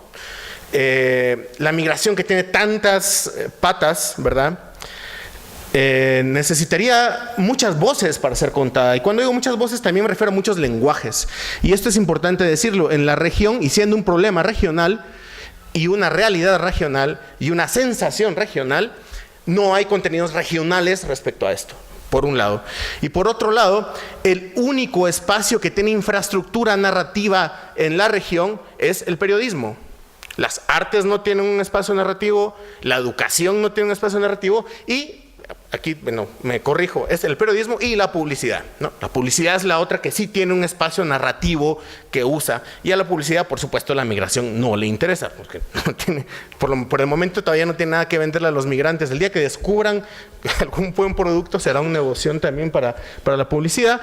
La migración, que tiene tantas patas, ¿verdad? Necesitaría muchas voces para ser contada, y cuando digo muchas voces también me refiero a muchos lenguajes, y esto es importante decirlo. En la región, y siendo un problema regional y una realidad regional y una sensación regional, no hay contenidos regionales respecto a esto, por un lado. Y por otro lado, el único espacio que tiene infraestructura narrativa en la región es el periodismo. Las artes no tienen un espacio narrativo, la educación no tiene un espacio narrativo, y aquí, bueno, me corrijo, es el periodismo y la publicidad, ¿no? La publicidad es la otra que sí tiene un espacio narrativo que usa, y a la publicidad, por supuesto, la migración no le interesa, porque no tiene, por el momento todavía no tiene nada que venderle a los migrantes. El día que descubran algún buen producto será un negocio también para la publicidad,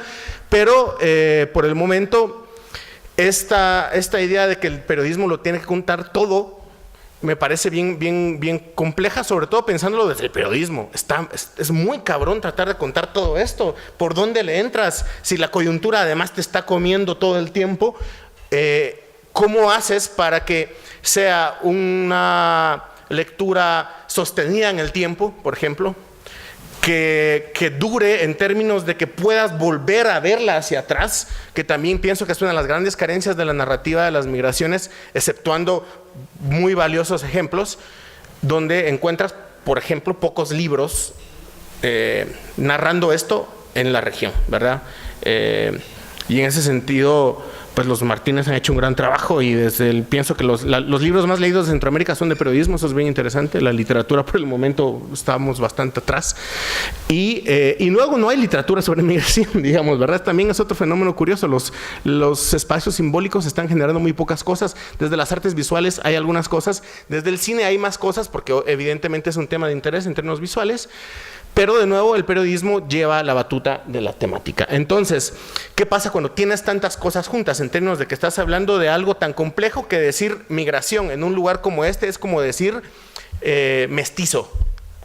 pero por el momento esta idea de que el periodismo lo tiene que contar todo me parece bien compleja, sobre todo pensándolo desde el periodismo. Es muy cabrón tratar de contar todo esto. ¿Por dónde le entras? Si la coyuntura además te está comiendo todo el tiempo, ¿cómo haces para que sea una lectura sostenida en el tiempo, por ejemplo? Que dure en términos de que puedas volver a verla hacia atrás, que también pienso que es una de las grandes carencias de la narrativa de las migraciones, exceptuando muy valiosos ejemplos, donde encuentras, por ejemplo, pocos libros narrando esto en la región, ¿verdad? Y en ese sentido, pues los Martínez han hecho un gran trabajo, y pienso que los libros más leídos de Centroamérica son de periodismo. Eso es bien interesante. La literatura por el momento estamos bastante atrás, y luego no hay literatura sobre migración, digamos, ¿verdad? También es otro fenómeno curioso. Los espacios simbólicos están generando muy pocas cosas. Desde las artes visuales hay algunas cosas, desde el cine hay más cosas, porque evidentemente es un tema de interés en términos visuales. Pero de nuevo el periodismo lleva la batuta de la temática. Entonces, ¿qué pasa cuando tienes tantas cosas juntas en términos de que estás hablando de algo tan complejo que decir migración en un lugar como este es como decir mestizo?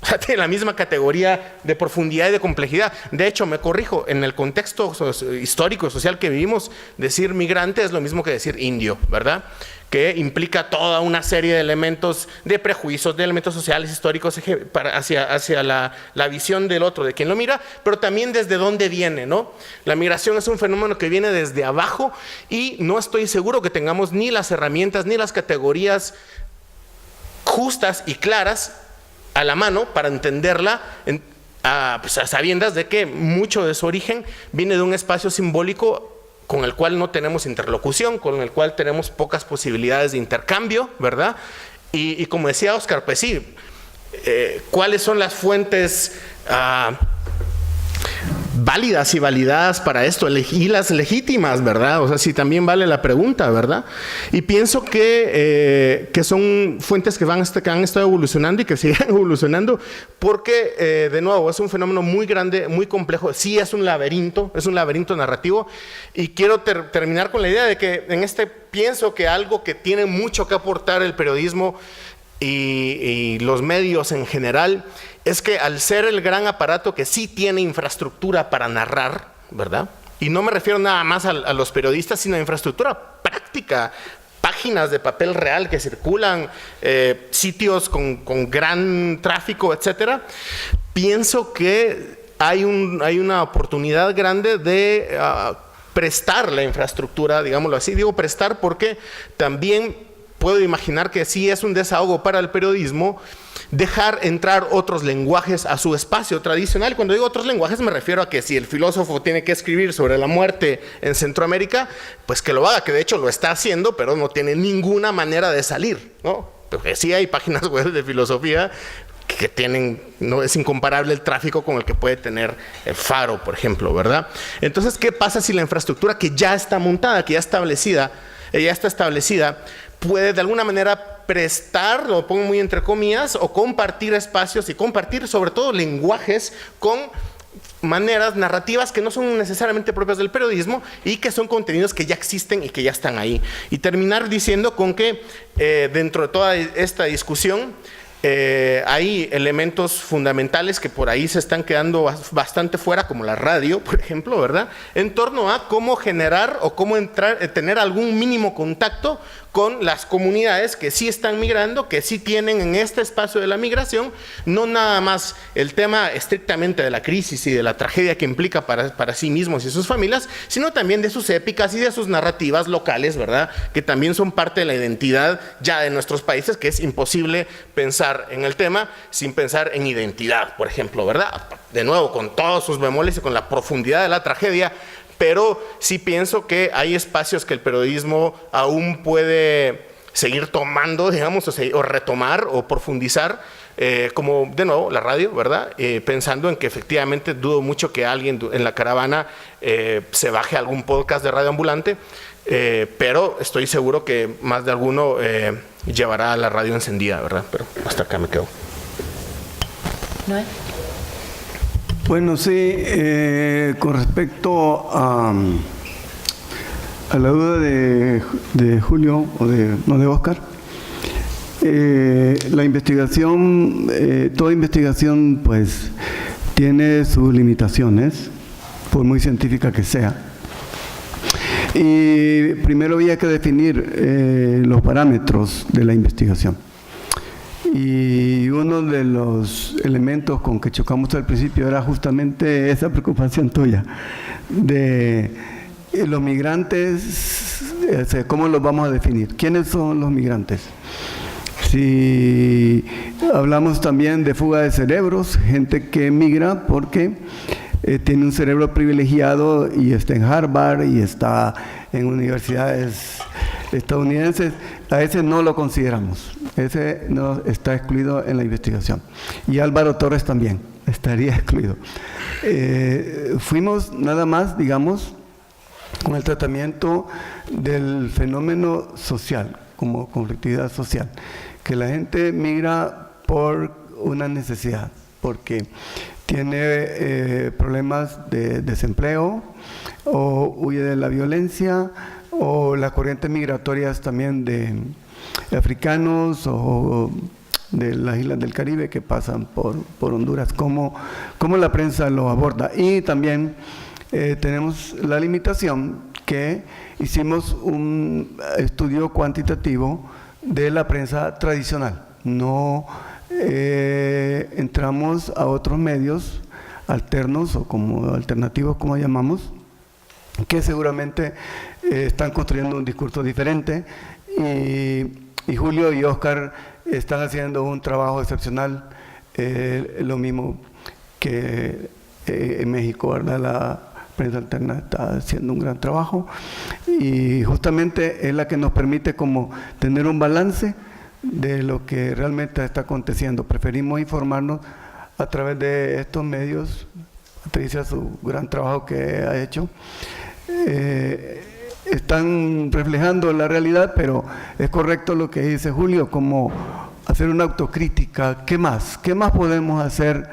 O sea, tiene la misma categoría de profundidad y de complejidad. De hecho, me corrijo, en el contexto histórico y social que vivimos, decir migrante es lo mismo que decir indio, ¿verdad? Que implica toda una serie de elementos, de prejuicios, de elementos sociales, históricos, hacia la visión del otro, de quien lo mira, pero también desde dónde viene, ¿no? La migración es un fenómeno que viene desde abajo, y no estoy seguro que tengamos ni las herramientas ni las categorías justas y claras a la mano para entenderla, a sabiendas de que mucho de su origen viene de un espacio simbólico con el cual no tenemos interlocución, con el cual tenemos pocas posibilidades de intercambio, ¿verdad? Y como decía Oscar, pues sí, ¿cuáles son las fuentes válidas y validadas para esto, y las legítimas, ¿verdad? O sea, sí, también vale la pregunta, ¿verdad? Y pienso que son fuentes que han estado evolucionando y que siguen evolucionando, porque, de nuevo, es un fenómeno muy grande, muy complejo. Sí, es un laberinto narrativo, y quiero terminar con la idea de que pienso que algo que tiene mucho que aportar el periodismo y los medios en general es que, al ser el gran aparato que sí tiene infraestructura para narrar, ¿verdad? Y no me refiero nada más a los periodistas, sino a infraestructura práctica, páginas de papel real que circulan, sitios con gran tráfico, etcétera. Pienso que hay una oportunidad grande de prestar la infraestructura, digámoslo así. Digo prestar porque también puedo imaginar que sí es un desahogo para el periodismo dejar entrar otros lenguajes a su espacio tradicional. Cuando digo otros lenguajes me refiero a que si el filósofo tiene que escribir sobre la muerte en Centroamérica, pues que lo haga, que de hecho lo está haciendo, pero no tiene ninguna manera de salir, ¿no? Porque sí hay páginas web de filosofía que tienen, no es incomparable el tráfico con el que puede tener el Faro, por ejemplo, ¿verdad? Entonces, ¿qué pasa si la infraestructura que ya está montada, que ya está establecida, puede de alguna manera prestar, lo pongo muy entre comillas, o compartir espacios y compartir sobre todo lenguajes con maneras narrativas que no son necesariamente propias del periodismo y que son contenidos que ya existen y que ya están ahí? Y terminar diciendo con que dentro de toda esta discusión hay elementos fundamentales que por ahí se están quedando bastante fuera, como la radio, por ejemplo, ¿verdad? En torno a cómo generar o cómo tener algún mínimo contacto con las comunidades que sí están migrando, que sí tienen en este espacio de la migración, no nada más el tema estrictamente de la crisis y de la tragedia que implica para sí mismos y sus familias, sino también de sus épicas y de sus narrativas locales, ¿verdad? Que también son parte de la identidad ya de nuestros países, que es imposible pensar en el tema sin pensar en identidad, por ejemplo, ¿verdad? De nuevo, con todos sus bemoles y con la profundidad de la tragedia, pero sí pienso que hay espacios que el periodismo aún puede seguir tomando, digamos, o retomar o profundizar, como de nuevo la radio, ¿verdad? Pensando en que efectivamente dudo mucho que alguien en la caravana se baje algún podcast de Radio Ambulante, pero estoy seguro que más de alguno llevará la radio encendida, ¿verdad? Pero hasta acá me quedo. Noé. Bueno, sí, con respecto a la duda de Julio, o de Oscar, la investigación, toda investigación pues tiene sus limitaciones, por muy científica que sea. Y primero había que definir los parámetros de la investigación. Y uno de los elementos con que chocamos al principio era justamente esa preocupación tuya de los migrantes, ¿cómo los vamos a definir? ¿Quiénes son los migrantes? Si hablamos también de fuga de cerebros, gente que migra porque tiene un cerebro privilegiado y está en Harvard y está en universidades estadounidenses, a ese no lo consideramos, ese no está excluido en la investigación. Y Álvaro Torres también estaría excluido. Fuimos nada más, digamos, con el tratamiento del fenómeno social, como conflictividad social, que la gente migra por una necesidad, porque tiene problemas de desempleo, o huye de la violencia, o las corrientes migratorias también de africanos o de las islas del Caribe que pasan por Honduras, cómo la prensa lo aborda. Y también tenemos la limitación que hicimos un estudio cuantitativo de la prensa tradicional. No entramos a otros medios alternos o como alternativos, como llamamos, que seguramente están construyendo un discurso diferente, y Julio y Oscar están haciendo un trabajo excepcional, lo mismo que en México, ¿verdad? La prensa alterna está haciendo un gran trabajo y justamente es la que nos permite como tener un balance de lo que realmente está aconteciendo. Preferimos informarnos a través de estos medios. Patricia, su gran trabajo que ha hecho, están reflejando la realidad, pero es correcto lo que dice Julio, como hacer una autocrítica. ¿Qué más podemos hacer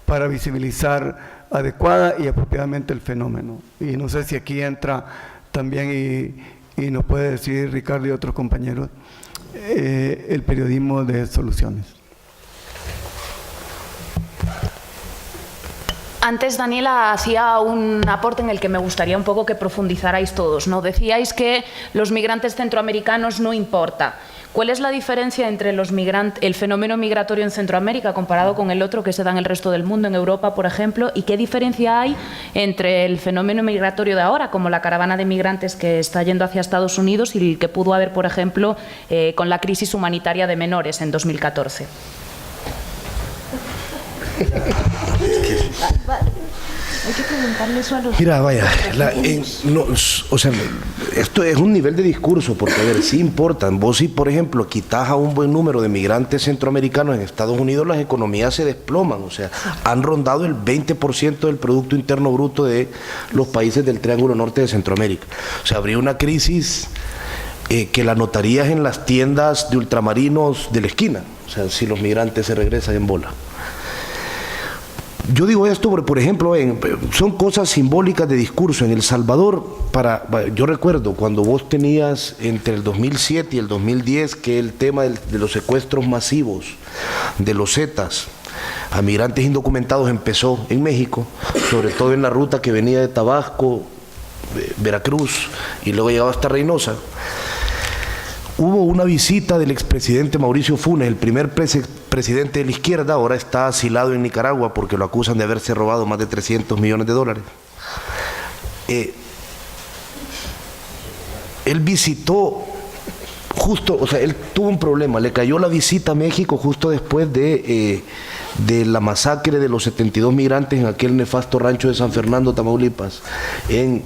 para visibilizar adecuada y apropiadamente el fenómeno? Y no sé si aquí entra también, y nos puede decir Ricardo y otros compañeros, el periodismo de soluciones. Antes Daniela hacía un aporte en el que me gustaría un poco que profundizarais todos, ¿no? Decíais que los migrantes centroamericanos no importa. ¿Cuál es la diferencia entre el fenómeno migratorio en Centroamérica comparado con el otro que se da en el resto del mundo, en Europa, por ejemplo? ¿Y qué diferencia hay entre el fenómeno migratorio de ahora, como la caravana de migrantes que está yendo hacia Estados Unidos, y el que pudo haber, por ejemplo, con la crisis humanitaria de menores en 2014? Hay que preguntarle eso a los... Mira, vaya, esto es un nivel de discurso, porque a ver, sí importan. Vos si, por ejemplo, quitas a un buen número de migrantes centroamericanos en Estados Unidos, las economías se desploman, o sea, han rondado el 20% del Producto Interno Bruto de los países del Triángulo Norte de Centroamérica. O sea, habría una crisis que la notarías en las tiendas de ultramarinos de la esquina, o sea, si los migrantes se regresan en bola. Yo digo esto porque, por ejemplo, son cosas simbólicas de discurso. En El Salvador, yo recuerdo cuando vos tenías entre el 2007 y el 2010 que el tema de los secuestros masivos de los Zetas a migrantes indocumentados empezó en México, sobre todo en la ruta que venía de Tabasco, Veracruz, y luego llegaba hasta Reynosa. Hubo una visita del expresidente Mauricio Funes, el primer presidente de la izquierda, ahora está asilado en Nicaragua porque lo acusan de haberse robado más de $300 millones. Él visitó justo, o sea, él tuvo un problema, le cayó la visita a México justo después de la masacre de los 72 migrantes en aquel nefasto rancho de San Fernando, Tamaulipas, en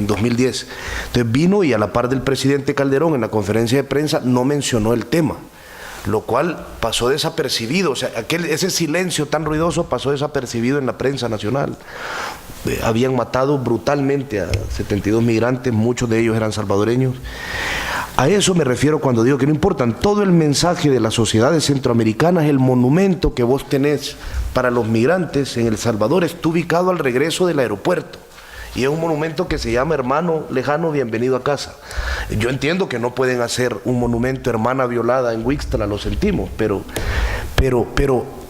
2010. Entonces vino y a la par del presidente Calderón en la conferencia de prensa no mencionó el tema, lo cual pasó desapercibido, o sea, ese silencio tan ruidoso pasó desapercibido en la prensa nacional. Habían matado brutalmente a 72 migrantes, muchos de ellos eran salvadoreños. A eso me refiero cuando digo que no importan. Todo el mensaje de las sociedades centroamericanas, el monumento que vos tenés para los migrantes en El Salvador está ubicado al regreso del aeropuerto. Y es un monumento que se llama Hermano Lejano, bienvenido a casa. Yo entiendo que no pueden hacer un monumento Hermana Violada en Huixtla, lo sentimos, pero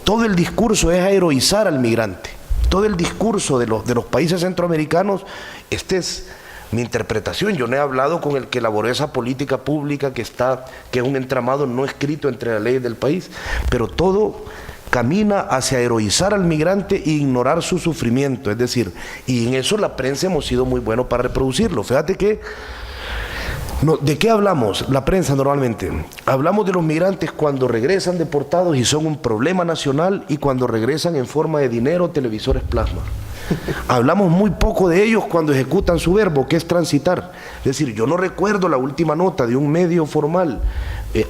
todo el discurso es a heroizar al migrante. Todo el discurso de los países centroamericanos, esta es mi interpretación. Yo no he hablado con el que elaboró esa política pública que es un entramado no escrito entre las leyes del país, pero todo camina hacia heroizar al migrante e ignorar su sufrimiento, es decir, y en eso la prensa hemos sido muy buenos para reproducirlo. Fíjate que ¿de qué hablamos? La prensa normalmente. Hablamos de los migrantes cuando regresan deportados y son un problema nacional, y cuando regresan en forma de dinero, televisores plasma. Hablamos muy poco de ellos cuando ejecutan su verbo, que es transitar. Es decir, yo no recuerdo la última nota de un medio formal,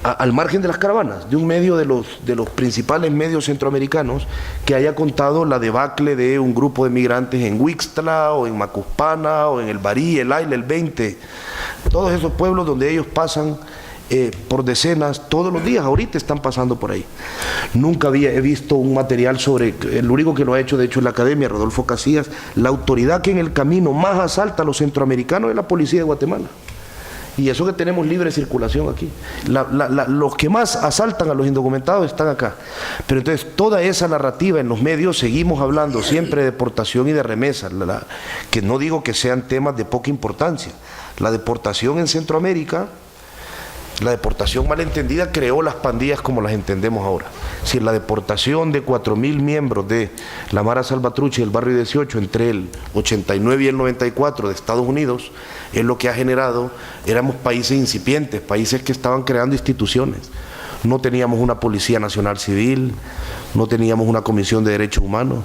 al margen de las caravanas, de un medio de los principales medios centroamericanos, que haya contado la debacle de un grupo de migrantes en Huixtla, o en Macuspana, o en el Barí, el Aile, el 20, todos esos pueblos donde ellos pasan por decenas todos los días. Ahorita están pasando por ahí. Nunca he visto un material sobre, el único que lo ha hecho de hecho en la academia, Rodolfo Casillas, la autoridad que en el camino más asalta a los centroamericanos es la policía de Guatemala. Y eso que tenemos libre circulación aquí. Los que más asaltan a los indocumentados están acá. Pero entonces toda esa narrativa en los medios, seguimos hablando siempre de deportación y de remesas, que no digo que sean temas de poca importancia. La deportación en Centroamérica, la deportación malentendida creó las pandillas como las entendemos ahora. Si la deportación de 4.000 miembros de la Mara Salvatrucha y el Barrio 18 entre el 89 y el 94 de Estados Unidos es lo que ha generado, éramos países incipientes, países que estaban creando instituciones. No teníamos una Policía Nacional Civil, no teníamos una Comisión de Derechos Humanos.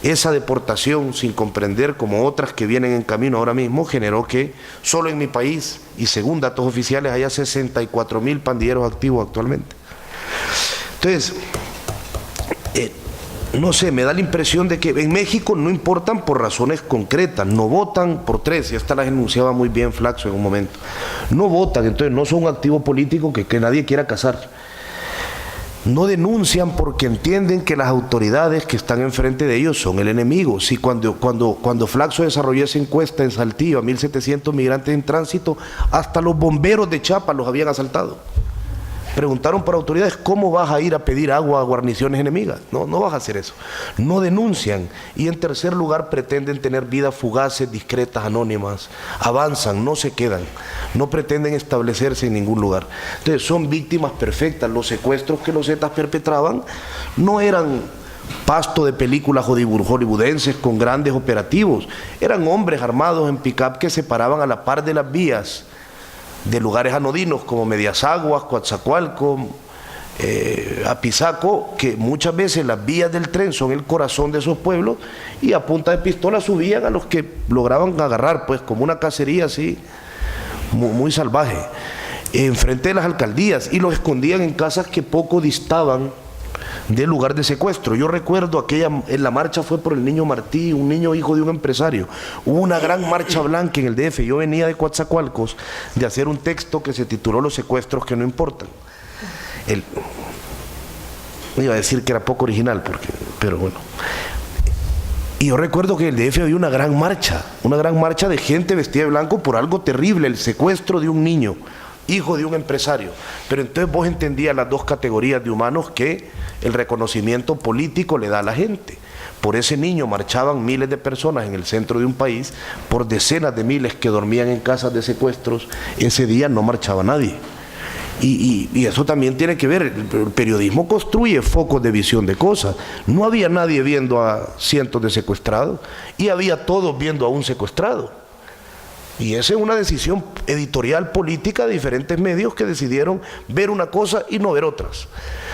Esa deportación, sin comprender como otras que vienen en camino ahora mismo, generó que solo en mi país, y según datos oficiales, haya 64.000 pandilleros activos actualmente. Entonces, no sé, me da la impresión de que en México no importan por razones concretas, no votan por tres, y esta la enunciaba muy bien Flaxo en un momento. No votan, entonces no son un activo político que nadie quiera casar. No denuncian porque entienden que las autoridades que están enfrente de ellos son el enemigo. Si cuando Flaxo desarrolló esa encuesta en Saltillo a 1.700 migrantes en tránsito, hasta los bomberos de Chiapas los habían asaltado. Preguntaron por autoridades, ¿cómo vas a ir a pedir agua a guarniciones enemigas? No vas a hacer eso. No denuncian. Y en tercer lugar, pretenden tener vidas fugaces, discretas, anónimas. Avanzan, no se quedan. No pretenden establecerse en ningún lugar. Entonces son víctimas perfectas. Los secuestros que los Zetas perpetraban no eran pasto de películas hollywoodenses con grandes operativos. Eran hombres armados en pick-up que se paraban a la par de las vías de lugares anodinos como Medias Aguas, Coatzacoalco, Apizaco, que muchas veces las vías del tren son el corazón de esos pueblos, y a punta de pistola subían a los que lograban agarrar, pues como una cacería así, muy salvaje, enfrente de las alcaldías, y los escondían en casas que poco distaban del lugar de secuestro. Yo recuerdo en la marcha fue por el niño Martí, un niño hijo de un empresario. Hubo una gran marcha blanca en el DF. Yo venía de Coatzacoalcos de hacer un texto que se tituló Los secuestros que no importan. Iba a decir que era poco original, pero bueno. Y yo recuerdo que en el DF había una gran marcha de gente vestida de blanco por algo terrible, el secuestro de un niño, hijo de un empresario. Pero entonces vos entendías las dos categorías de humanos que el reconocimiento político le da a la gente. Por ese niño marchaban miles de personas en el centro de un país, por decenas de miles que dormían en casas de secuestros. Ese día no marchaba nadie. Y eso también tiene que ver, el periodismo construye focos de visión de cosas. No había nadie viendo a cientos de secuestrados, y había todos viendo a un secuestrado. Y esa es una decisión editorial política de diferentes medios que decidieron ver una cosa y no ver otras.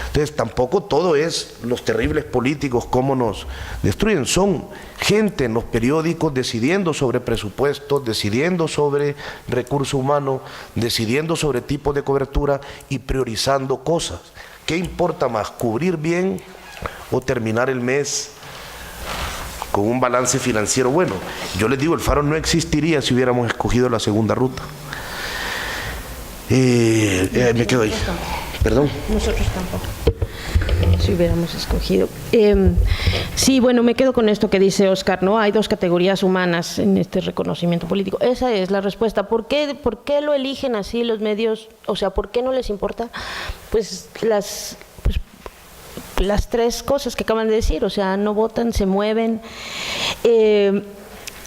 Entonces tampoco todo es los terribles políticos cómo nos destruyen, son gente en los periódicos decidiendo sobre presupuestos, decidiendo sobre recursos humanos, decidiendo sobre tipos de cobertura y priorizando cosas. ¿Qué importa más, cubrir bien o terminar el mes con un balance financiero bueno? Yo les digo, el Faro no existiría si hubiéramos escogido la segunda ruta. Me quedo ahí. Perdón. Nosotros tampoco, si hubiéramos escogido. Sí, bueno, me quedo con esto que dice Oscar, ¿no? Hay dos categorías humanas en este reconocimiento político. Esa es la respuesta. ¿Por qué lo eligen así los medios? O sea, ¿por qué no les importa? Pues las tres cosas que acaban de decir, o sea, no votan, se mueven.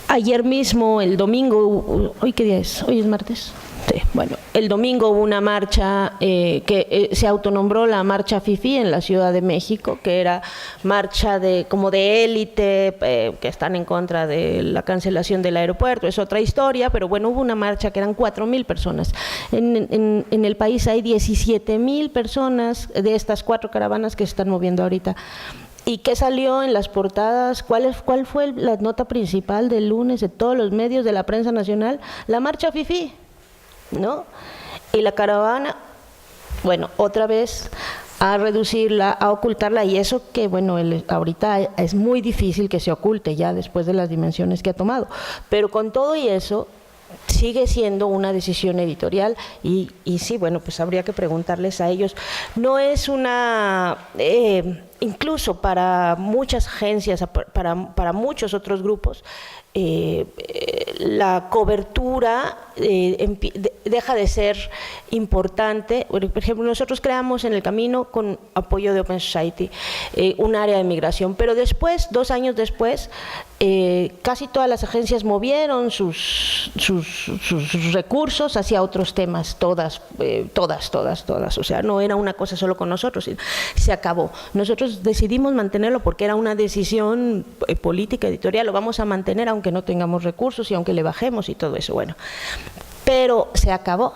Ayer mismo, el domingo, ¿hoy qué día es? ¿Hoy es martes? Sí, bueno, el domingo hubo una marcha que se autonombró la Marcha FIFI en la Ciudad de México, que era marcha como de élite, que están en contra de la cancelación del aeropuerto, es otra historia, pero bueno, hubo una marcha que eran 4,000 personas. En el país hay 17,000 personas de estas 4 caravanas que se están moviendo ahorita. ¿Y qué salió en las portadas? ¿Cuál fue la nota principal del lunes de todos los medios de la prensa nacional? La Marcha FIFI, ¿no? Y la caravana, bueno, otra vez a reducirla, a ocultarla, y eso que, bueno, ahorita es muy difícil que se oculte ya después de las dimensiones que ha tomado, pero con todo y eso sigue siendo una decisión editorial y sí, bueno, pues habría que preguntarles a ellos. No es una, incluso para muchas agencias, para muchos otros grupos, la cobertura deja de ser importante. Por ejemplo, nosotros creamos en el camino, con apoyo de Open Society, un área de migración, pero después, 2 años después, casi todas las agencias movieron sus recursos hacia otros temas, todas, o sea, no era una cosa solo con nosotros, se acabó. Nosotros decidimos mantenerlo porque era una decisión política, editorial, lo vamos a mantener aunque no tengamos recursos y aunque le bajemos y todo eso, bueno, pero se acabó.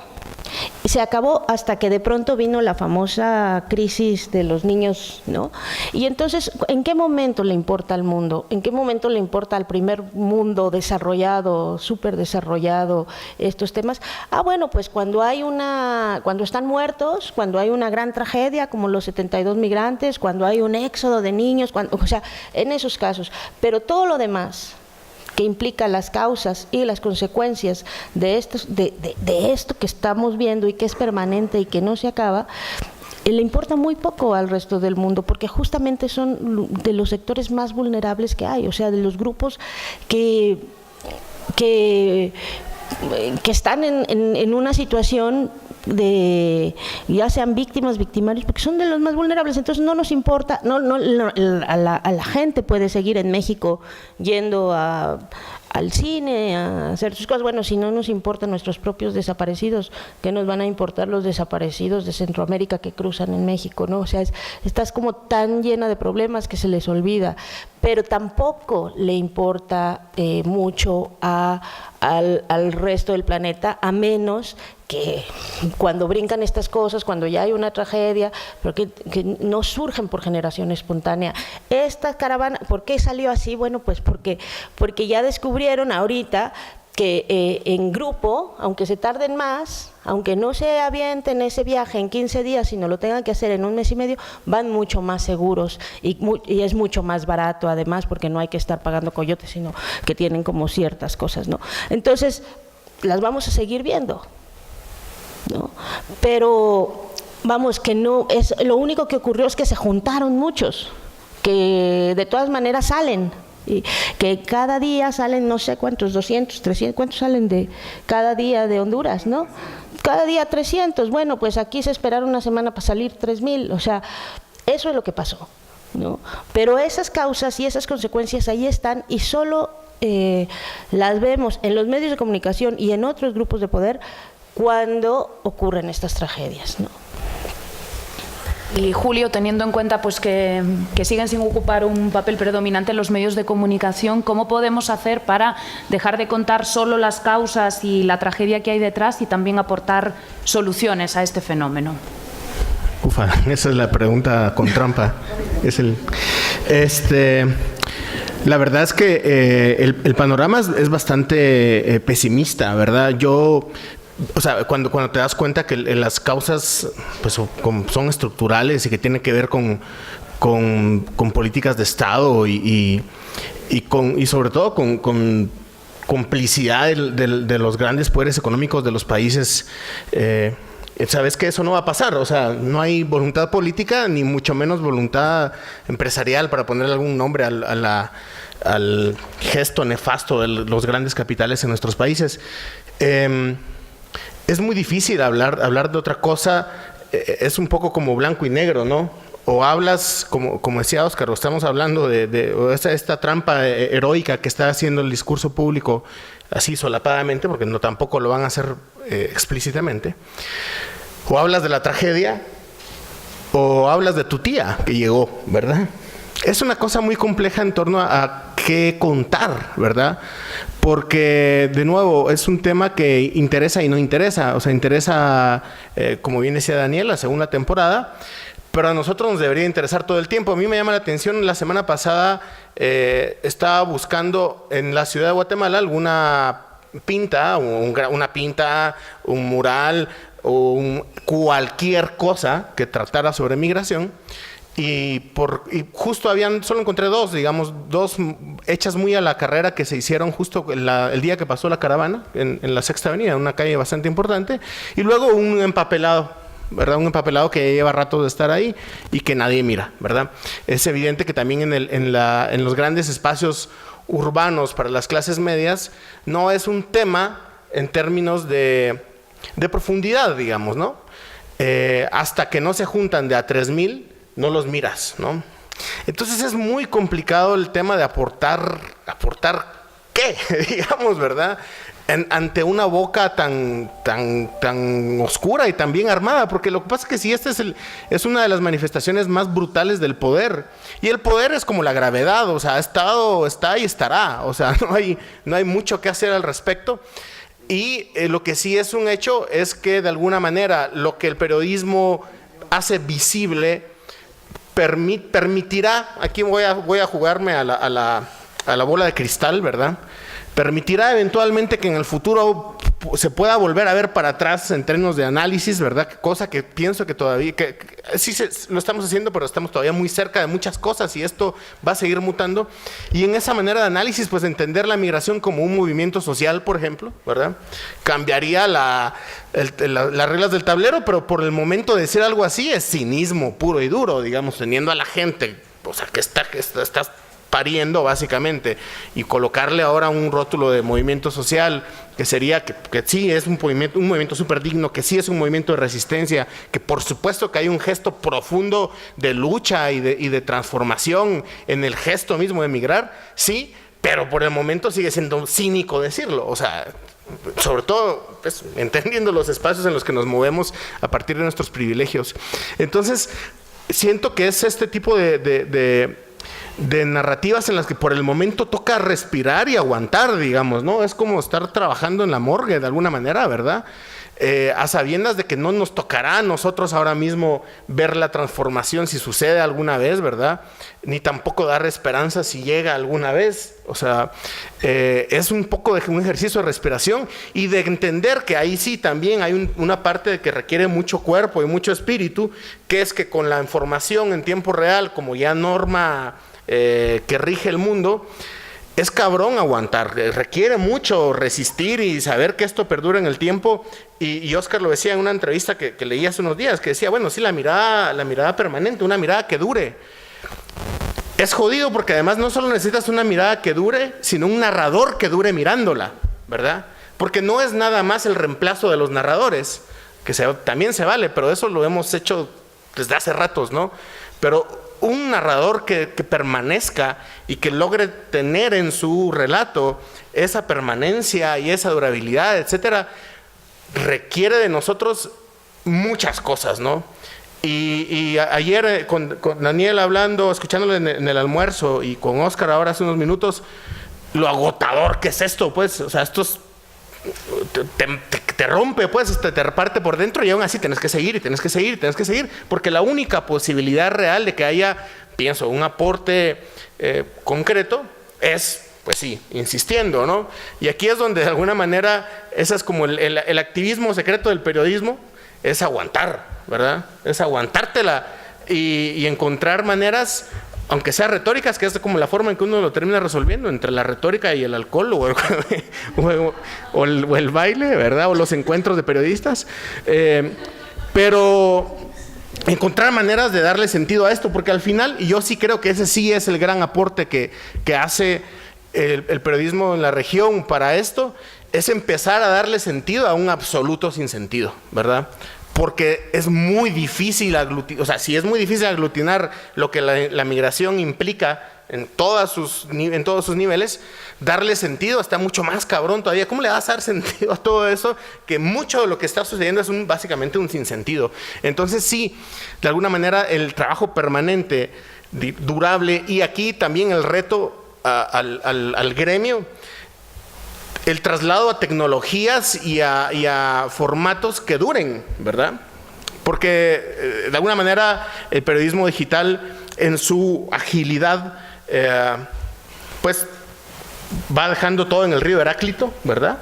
Se acabó hasta que de pronto vino la famosa crisis de los niños, ¿no? Y entonces, ¿en qué momento le importa al mundo? ¿En qué momento le importa al primer mundo desarrollado, súper desarrollado, estos temas? Bueno, pues cuando están muertos, cuando hay una gran tragedia como los 72 migrantes, cuando hay un éxodo de niños, o sea, en esos casos. Pero todo lo demás que implica las causas y las consecuencias de esto que estamos viendo y que es permanente y que no se acaba, le importa muy poco al resto del mundo, porque justamente son de los sectores más vulnerables que hay, o sea, de los grupos que están en una situación de, ya sean víctimas, victimarios, porque son de los más vulnerables. Entonces no nos importa, a la gente puede seguir en México yendo al cine, a hacer sus cosas. Bueno, si no nos importan nuestros propios desaparecidos, ¿qué nos van a importar los desaparecidos de Centroamérica que cruzan en México, ¿no? O sea, estás como tan llena de problemas que se les olvida, pero tampoco le importa mucho al resto del planeta, a menos que cuando brincan estas cosas, cuando ya hay una tragedia, pero que no surgen por generación espontánea. Esta caravana, ¿por qué salió así? Bueno, pues porque ya descubrieron ahorita que en grupo, aunque se tarden más, aunque no se avienten ese viaje en 15 días, sino lo tengan que hacer en 1 mes y medio, van mucho más seguros y es mucho más barato, además, porque no hay que estar pagando coyotes, sino que tienen como ciertas cosas, ¿no? Entonces, las vamos a seguir viendo, ¿no? Pero vamos, que no es, lo único que ocurrió es que se juntaron muchos, que de todas maneras salen, y que cada día salen no sé cuántos, 200, 300, ¿cuántos salen de cada día de Honduras, no? Cada día 300, bueno, pues aquí se esperaron una semana para salir 3,000, o sea, eso es lo que pasó, ¿no? Pero esas causas y esas consecuencias ahí están y solo las vemos en los medios de comunicación y en otros grupos de poder cuando ocurren estas tragedias, ¿no? Y Julio, teniendo en cuenta pues que siguen sin ocupar un papel predominante en los medios de comunicación, ¿cómo podemos hacer para dejar de contar solo las causas y la tragedia que hay detrás y también aportar soluciones a este fenómeno? Ufa, esa es la pregunta con trampa. La verdad es que el panorama es bastante pesimista, ¿verdad? O sea, cuando te das cuenta que las causas pues, son estructurales y que tienen que ver con políticas de Estado y sobre todo con complicidad de los grandes poderes económicos de los países, sabes que eso no va a pasar. O sea, no hay voluntad política ni mucho menos voluntad empresarial para ponerle algún nombre al gesto nefasto de los grandes capitales en nuestros países. Es muy difícil hablar de otra cosa. Es un poco como blanco y negro, ¿no? O hablas, como decía Óscar, estamos hablando de esta trampa heroica que está haciendo el discurso público así solapadamente, porque no tampoco lo van a hacer explícitamente. O hablas de la tragedia, o hablas de tu tía que llegó, ¿verdad? Es una cosa muy compleja en torno a qué contar, ¿verdad? Porque, de nuevo, es un tema que interesa y no interesa. O sea, interesa, como bien decía Daniel, la segunda temporada, pero a nosotros nos debería interesar todo el tiempo. A mí me llama la atención, la semana pasada estaba buscando en la ciudad de Guatemala alguna pinta, un mural o cualquier cosa que tratara sobre migración. Y justo solo encontré dos hechas muy a la carrera que se hicieron justo el día que pasó la caravana en la Sexta Avenida, una calle bastante importante, y luego un empapelado, ¿verdad? Un empapelado que lleva rato de estar ahí y que nadie mira, ¿verdad? Es evidente que también en los grandes espacios urbanos para las clases medias no es un tema en términos de profundidad, digamos, ¿no? Hasta que no se juntan de a 3,000, no los miras, ¿no? Entonces es muy complicado el tema de aportar ¿qué? Digamos, ¿verdad? Ante una boca tan oscura y tan bien armada, porque lo que pasa es que si esta es una de las manifestaciones más brutales del poder, y el poder es como la gravedad, o sea, ha estado, está y estará, o sea, no hay mucho que hacer al respecto. Y lo que sí es un hecho es que de alguna manera lo que el periodismo hace visible permitirá, aquí voy a jugarme a la bola de cristal, ¿verdad? Permitirá eventualmente que en el futuro se pueda volver a ver para atrás en términos de análisis, ¿verdad? Cosa que pienso que todavía, que sí lo estamos haciendo, pero estamos todavía muy cerca de muchas cosas y esto va a seguir mutando. Y en esa manera de análisis, pues entender la migración como un movimiento social, por ejemplo, ¿verdad? Cambiaría las reglas del tablero, pero por el momento decir algo así es cinismo puro y duro, digamos, teniendo a la gente, o sea, que estás pariendo básicamente, y colocarle ahora un rótulo de movimiento social que sería que sí es un movimiento súper digno, que sí es un movimiento de resistencia, que por supuesto que hay un gesto profundo de lucha y de transformación en el gesto mismo de migrar, sí, pero por el momento sigue siendo cínico decirlo, o sea, sobre todo pues, entendiendo los espacios en los que nos movemos a partir de nuestros privilegios. Entonces siento que es este tipo de narrativas en las que por el momento toca respirar y aguantar, digamos, ¿no? Es como estar trabajando en la morgue de alguna manera, ¿verdad? A sabiendas de que no nos tocará a nosotros ahora mismo ver la transformación si sucede alguna vez, ¿verdad? Ni tampoco dar esperanza si llega alguna vez. O sea, es un poco de un ejercicio de respiración y de entender que ahí sí también hay una parte que requiere mucho cuerpo y mucho espíritu, que es que con la información en tiempo real, como ya norma que rige el mundo, es cabrón aguantar, requiere mucho resistir y saber que esto perdura en el tiempo. Y Óscar lo decía en una entrevista que leí hace unos días, que decía, bueno, sí, la mirada permanente, una mirada que dure. Es jodido porque además no solo necesitas una mirada que dure, sino un narrador que dure mirándola, ¿verdad? Porque no es nada más el reemplazo de los narradores, que también se vale, pero eso lo hemos hecho desde hace ratos, ¿no? Pero un narrador que permanezca y que logre tener en su relato esa permanencia y esa durabilidad, etcétera, requiere de nosotros muchas cosas, ¿no? Y ayer con Daniel hablando, escuchándolo en el almuerzo, y con Óscar ahora hace unos minutos, lo agotador que es esto, pues, o sea, esto es, te rompe, pues, te reparte por dentro, y aún así tienes que seguir, y tienes que seguir, y tienes que seguir, porque la única posibilidad real de que haya, pienso, un aporte concreto es, pues sí, insistiendo, ¿no? Y aquí es donde de alguna manera, esa es como el activismo secreto del periodismo, es aguantar, ¿verdad? Es aguantártela y encontrar maneras, aunque sean retóricas, que es como la forma en que uno lo termina resolviendo, entre la retórica y el alcohol o el baile, ¿verdad? O los encuentros de periodistas. Pero encontrar maneras de darle sentido a esto, porque al final, y yo sí creo que ese sí es el gran aporte que hace el periodismo en la región para esto, es empezar a darle sentido a un absoluto sinsentido, ¿verdad? Porque es muy difícil aglutinar, o sea, si es muy difícil aglutinar lo que la migración implica en todos sus niveles, darle sentido está mucho más cabrón todavía. ¿Cómo le vas a dar sentido a todo eso? Que mucho de lo que está sucediendo es básicamente un sinsentido. Entonces sí, de alguna manera el trabajo permanente, durable, y aquí también el reto al gremio, el traslado a tecnologías y a formatos que duren, ¿verdad? Porque de alguna manera el periodismo digital en su agilidad pues va dejando todo en el río Heráclito, ¿verdad?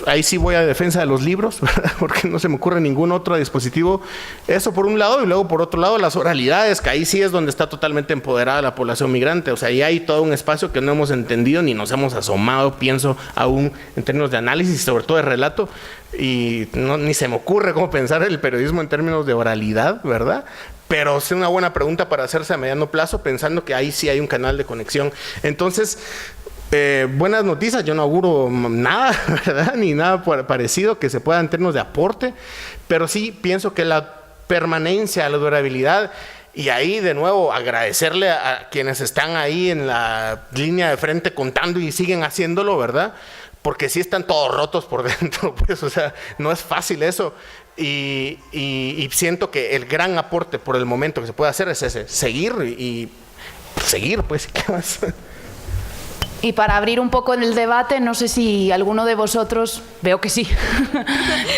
Ahí sí voy a defensa de los libros, ¿verdad? Porque no se me ocurre ningún otro dispositivo. Eso por un lado, y luego por otro lado las oralidades, que ahí sí es donde está totalmente empoderada la población migrante. O sea, ahí hay todo un espacio que no hemos entendido ni nos hemos asomado, pienso, aún en términos de análisis, sobre todo de relato. Y ni se me ocurre cómo pensar el periodismo en términos de oralidad, ¿verdad? Pero es una buena pregunta para hacerse a mediano plazo, pensando que ahí sí hay un canal de conexión. Entonces, buenas noticias, yo no auguro nada, ¿verdad? Ni nada parecido que se pueda en términos de aporte, pero sí pienso que la permanencia, la durabilidad, y ahí de nuevo agradecerle a quienes están ahí en la línea de frente contando y siguen haciéndolo, ¿verdad? Porque sí están todos rotos por dentro, pues, o sea, no es fácil eso. Y siento que el gran aporte por el momento que se puede hacer es ese, seguir, pues, ¿qué más? Y para abrir un poco el debate, no sé si alguno de vosotros, veo que sí,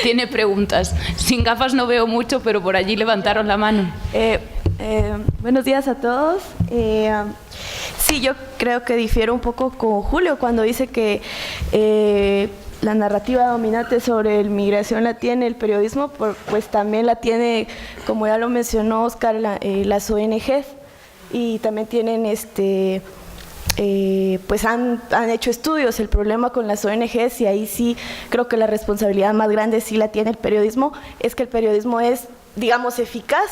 tiene preguntas. Sin gafas no veo mucho, pero por allí levantaron la mano. Buenos días a todos. Sí, yo creo que difiero un poco con Julio cuando dice que la narrativa dominante sobre la migración la tiene el periodismo, pues también la tiene, como ya lo mencionó Óscar, las ONGs, y también tienen pues han hecho estudios. El problema con las ONGs, y ahí sí creo que la responsabilidad más grande sí la tiene el periodismo, es que el periodismo es, digamos, eficaz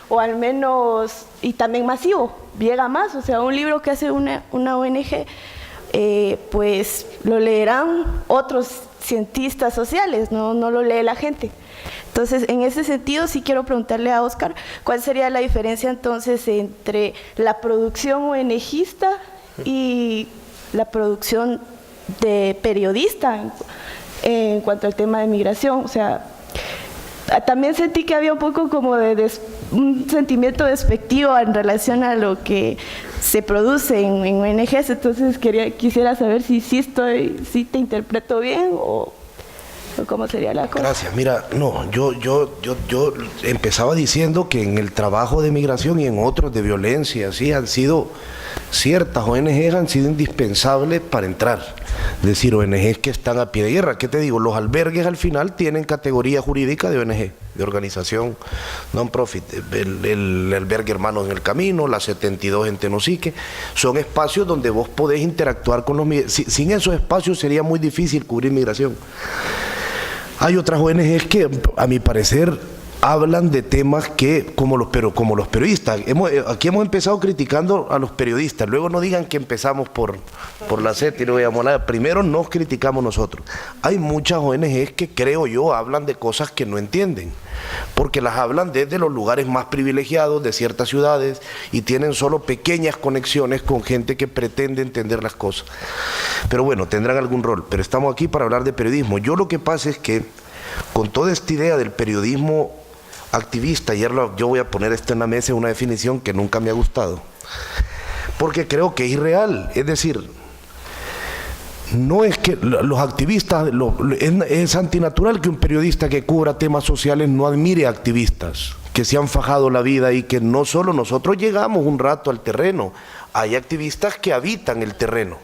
o al menos, y también masivo, llega más. O sea, un libro que hace una ONG, pues lo leerán otros cientistas sociales, no lo lee la gente. Entonces, en ese sentido, sí quiero preguntarle a Óscar, ¿cuál sería la diferencia entonces entre la producción ONGista y la producción de periodista en cuanto al tema de migración? O sea, también sentí que había un poco como de un sentimiento despectivo en relación a lo que se produce en ONGs. Entonces quisiera saber si te interpreto bien o cómo sería la cosa. Gracias. Mira, no, yo empezaba diciendo que en el trabajo de migración y en otros de violencia, sí, ciertas ONGs han sido indispensables para entrar. Es decir, ONGs que están a pie de guerra. ¿Qué te digo? Los albergues al final tienen categoría jurídica de ONG, de organización non-profit. El albergue Hermanos en el Camino, la 72 en Tenosique, son espacios donde vos podés interactuar con los migrantes. Sin esos espacios sería muy difícil cubrir migración. Hay otras ONGs que, a mi parecer, hablan de temas que, como los periodistas, aquí hemos empezado criticando a los periodistas, luego no digan que empezamos por la CET y luego digamos nada, primero nos criticamos nosotros. Hay muchas ONGs que, creo yo, hablan de cosas que no entienden, porque las hablan desde los lugares más privilegiados de ciertas ciudades y tienen solo pequeñas conexiones con gente que pretende entender las cosas. Pero bueno, tendrán algún rol, pero estamos aquí para hablar de periodismo. Yo lo que pasa es que con toda esta idea del periodismo activista, yo voy a poner esto en la mesa, una definición que nunca me ha gustado, porque creo que es irreal. Es decir, no es que los activistas, es antinatural que un periodista que cubra temas sociales no admire a activistas que se han fajado la vida y que no solo nosotros llegamos un rato al terreno, hay activistas que habitan el terreno,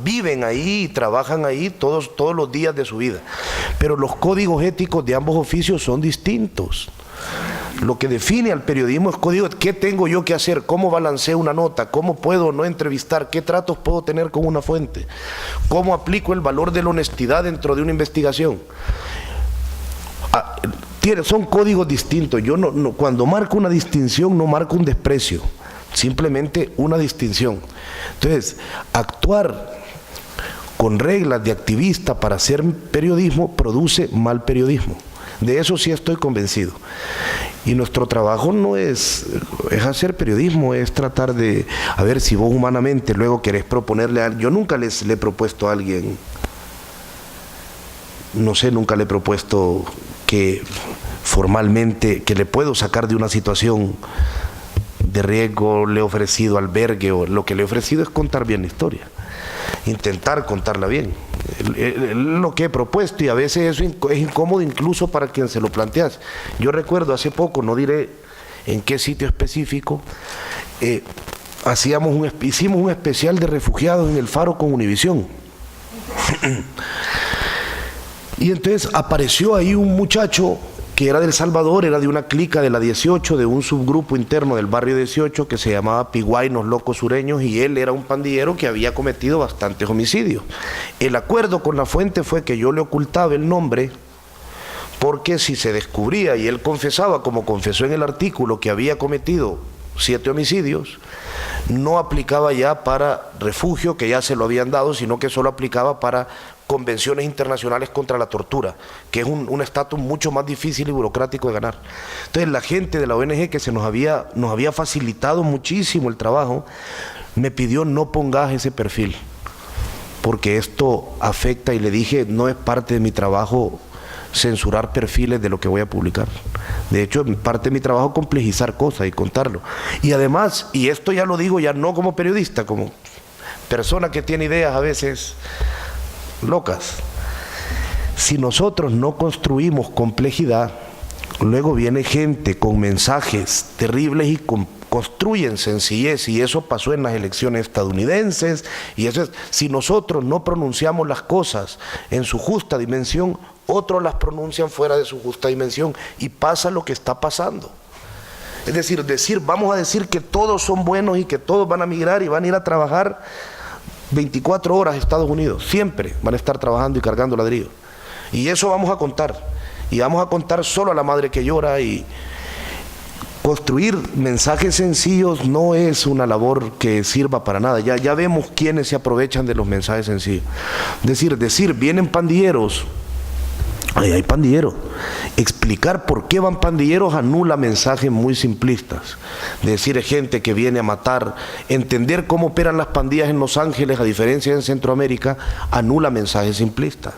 viven ahí y trabajan ahí todos los días de su vida. Pero los códigos éticos de ambos oficios son distintos. Lo que define al periodismo es código, ¿qué tengo yo que hacer? ¿Cómo balanceo una nota? ¿Cómo puedo no entrevistar? ¿Qué tratos puedo tener con una fuente? ¿Cómo aplico el valor de la honestidad dentro de una investigación? Son códigos distintos. Yo cuando marco una distinción no marco un desprecio, simplemente una distinción. Entonces, actuar con reglas de activista para hacer periodismo produce mal periodismo. De eso sí estoy convencido. Y nuestro trabajo no es hacer periodismo, es tratar de, a ver si vos humanamente luego querés proponerle a alguien. Yo nunca le he propuesto a alguien, no sé, nunca le he propuesto que formalmente, que le puedo sacar de una situación de riesgo, le he ofrecido albergue, o lo que le he ofrecido es contar bien la historia, intentar contarla bien. Lo que he propuesto, y a veces eso es incómodo incluso para quien se lo planteas. Yo recuerdo hace poco, no diré en qué sitio específico, hicimos un especial de refugiados en el Faro con Univisión. Y entonces apareció ahí un muchacho que era de El Salvador, era de una clica de la 18, de un subgrupo interno del barrio 18 que se llamaba Piguaynos Locos Sureños, y él era un pandillero que había cometido bastantes homicidios. El acuerdo con la fuente fue que yo le ocultaba el nombre, porque si se descubría y él confesaba, como confesó en el artículo, que había cometido 7 homicidios, no aplicaba ya para refugio, que ya se lo habían dado, sino que solo aplicaba para convenciones internacionales contra la tortura, que es un estatus mucho más difícil y burocrático de ganar. Entonces la gente de la ONG, que nos había facilitado muchísimo el trabajo, me pidió no pongas ese perfil, porque esto afecta, y le dije, no es parte de mi trabajo censurar perfiles de lo que voy a publicar. De hecho, parte de mi trabajo es complejizar cosas y contarlo. Y además, y esto ya lo digo ya no como periodista, como persona que tiene ideas a veces locas, si nosotros no construimos complejidad, luego viene gente con mensajes terribles y construyen sencillez, y eso pasó en las elecciones estadounidenses, y eso es, si nosotros no pronunciamos las cosas en su justa dimensión, otros las pronuncian fuera de su justa dimensión, y pasa lo que está pasando. Es decir, vamos a decir que todos son buenos y que todos van a migrar y van a ir a trabajar 24 horas a Estados Unidos, siempre van a estar trabajando y cargando ladrillos. Y eso vamos a contar, y vamos a contar solo a la madre que llora, y construir mensajes sencillos no es una labor que sirva para nada. Ya vemos quiénes se aprovechan de los mensajes sencillos. Decir, vienen pandilleros, ahí hay pandilleros. Explicar por qué van pandilleros anula mensajes muy simplistas. Decir gente que viene a matar, entender cómo operan las pandillas en Los Ángeles a diferencia de en Centroamérica, anula mensajes simplistas.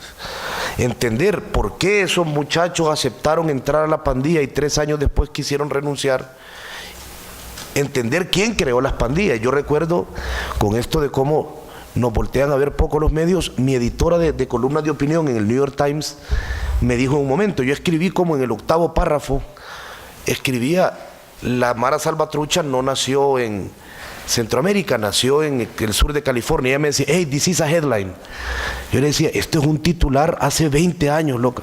Entender por qué esos muchachos aceptaron entrar a la pandilla y 3 años después quisieron renunciar. Entender quién creó las pandillas. Yo recuerdo, con esto de cómo nos voltean a ver poco los medios, mi editora de columnas de opinión en el New York Times me dijo en un momento, yo escribí como en el 8º párrafo, escribía, la Mara Salvatrucha no nació en Centroamérica, nació en el sur de California. Ella me decía, hey, this is a headline. Yo le decía, esto es un titular hace 20 años, loca.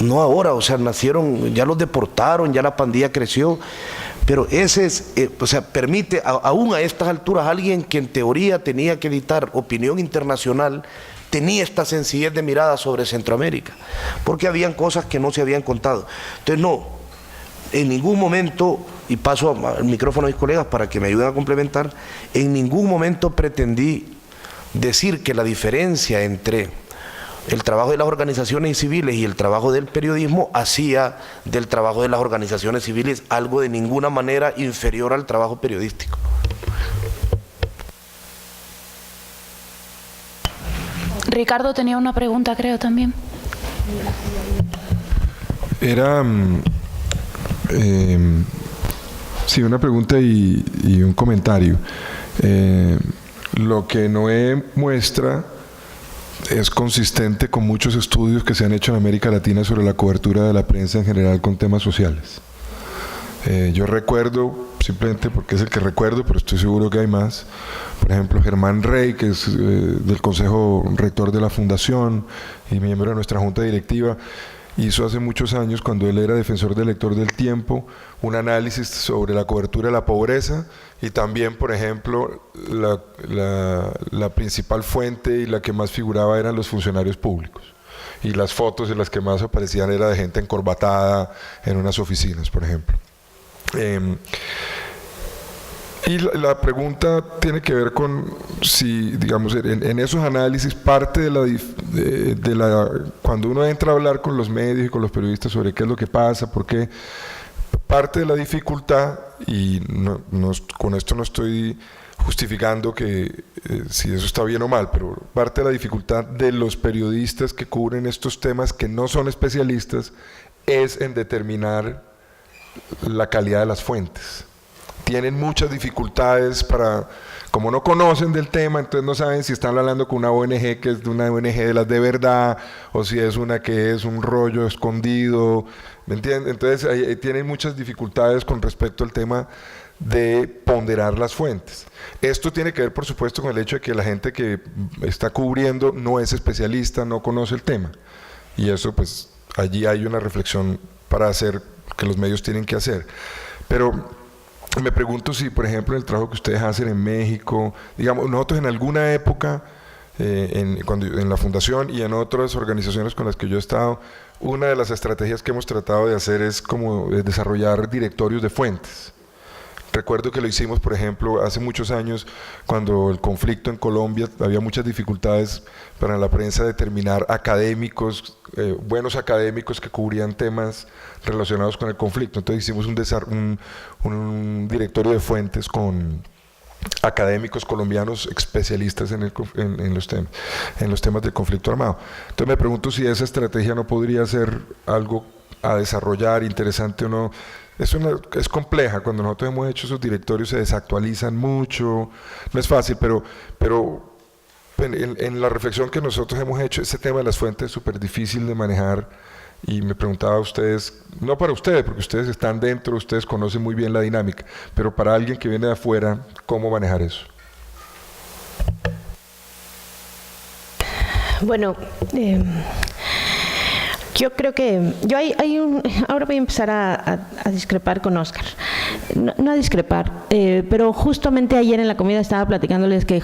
No ahora, o sea, nacieron, ya los deportaron, ya la pandilla creció. Pero ese es, permite, aún a estas alturas, alguien que en teoría tenía que editar opinión internacional, tenía esta sencillez de mirada sobre Centroamérica, porque habían cosas que no se habían contado. Entonces, no, en ningún momento, y paso al micrófono a mis colegas para que me ayuden a complementar, en ningún momento pretendí decir que la diferencia entre el trabajo de las organizaciones civiles y el trabajo del periodismo hacía del trabajo de las organizaciones civiles algo de ninguna manera inferior al trabajo periodístico. Ricardo tenía una pregunta, creo, también. Era Sí, una pregunta y un comentario. Lo que Noé muestra es consistente con muchos estudios que se han hecho en América Latina sobre la cobertura de la prensa en general con temas sociales. Yo recuerdo, simplemente porque es el que recuerdo, pero estoy seguro que hay más, por ejemplo, Germán Rey, que es del Consejo Rector de la Fundación y miembro de nuestra Junta Directiva, hizo hace muchos años, cuando él era defensor del lector del Tiempo, un análisis sobre la cobertura de la pobreza y también, por ejemplo, la principal fuente y la que más figuraba eran los funcionarios públicos. Y las fotos en las que más aparecían era de gente encorbatada en unas oficinas, por ejemplo. Y la pregunta tiene que ver con si, digamos, en esos análisis parte de la cuando uno entra a hablar con los medios y con los periodistas sobre qué es lo que pasa, por qué, parte de la dificultad, y con esto no estoy justificando que si eso está bien o mal, pero parte de la dificultad de los periodistas que cubren estos temas que no son especialistas es en determinar la calidad de las fuentes. Tienen muchas dificultades como no conocen del tema, entonces no saben si están hablando con una ONG que es de una ONG de las de verdad, o si es una que es un rollo escondido, ¿me entienden? Entonces tienen muchas dificultades con respecto al tema de ponderar las fuentes. Esto tiene que ver, por supuesto, con el hecho de que la gente que está cubriendo no es especialista, no conoce el tema, y eso, pues, allí hay una reflexión para hacer, que los medios tienen que hacer. Pero me pregunto si, por ejemplo, en el trabajo que ustedes hacen en México, digamos, nosotros en alguna época, en la Fundación y en otras organizaciones con las que yo he estado, una de las estrategias que hemos tratado de hacer es como desarrollar directorios de fuentes. Recuerdo que lo hicimos, por ejemplo, hace muchos años, cuando el conflicto en Colombia, había muchas dificultades para la prensa determinar académicos, buenos académicos que cubrían temas relacionados con el conflicto. Entonces hicimos un directorio de fuentes con académicos colombianos especialistas en los temas del conflicto armado. Entonces me pregunto si esa estrategia no podría ser algo a desarrollar, interesante o no. Es compleja, cuando nosotros hemos hecho esos directorios se desactualizan mucho, no es fácil, pero en la reflexión que nosotros hemos hecho, ese tema de las fuentes es súper difícil de manejar, y me preguntaba a ustedes, no para ustedes, porque ustedes están dentro, ustedes conocen muy bien la dinámica, pero para alguien que viene de afuera, ¿cómo manejar eso? Bueno, yo creo que ahora voy a empezar a discrepar con Óscar, no a discrepar, pero justamente ayer en la comida estaba platicándoles que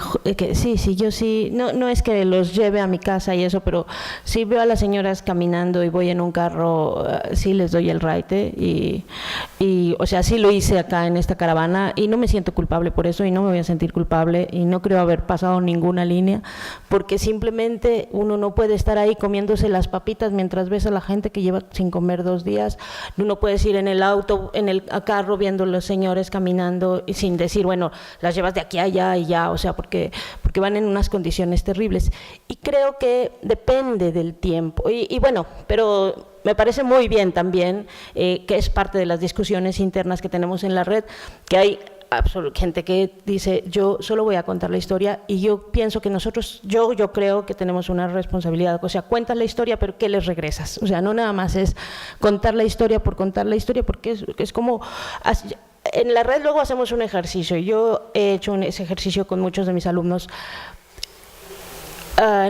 sí, yo sí, no es que los lleve a mi casa y eso, pero si veo a las señoras caminando y voy en un carro, sí les doy el raite y o sea, sí lo hice acá en esta caravana y no me siento culpable por eso y no me voy a sentir culpable y no creo haber pasado ninguna línea, porque simplemente uno no puede estar ahí comiéndose las papitas mientras ves a la gente que lleva sin comer 2 días, no puedes ir en el auto, en el carro viendo a los señores caminando y sin decir, bueno, las llevas de aquí a allá y ya, o sea, porque van en unas condiciones terribles. Y creo que depende del tiempo. Y bueno, pero me parece muy bien también, que es parte de las discusiones internas que tenemos en la red, que hay gente que dice, yo solo voy a contar la historia, y yo pienso que nosotros, yo creo que tenemos una responsabilidad, o sea, cuentas la historia, pero ¿qué les regresas? O sea, no nada más es contar la historia por contar la historia, porque es como, en la red luego hacemos un ejercicio, yo he hecho ese ejercicio con muchos de mis alumnos,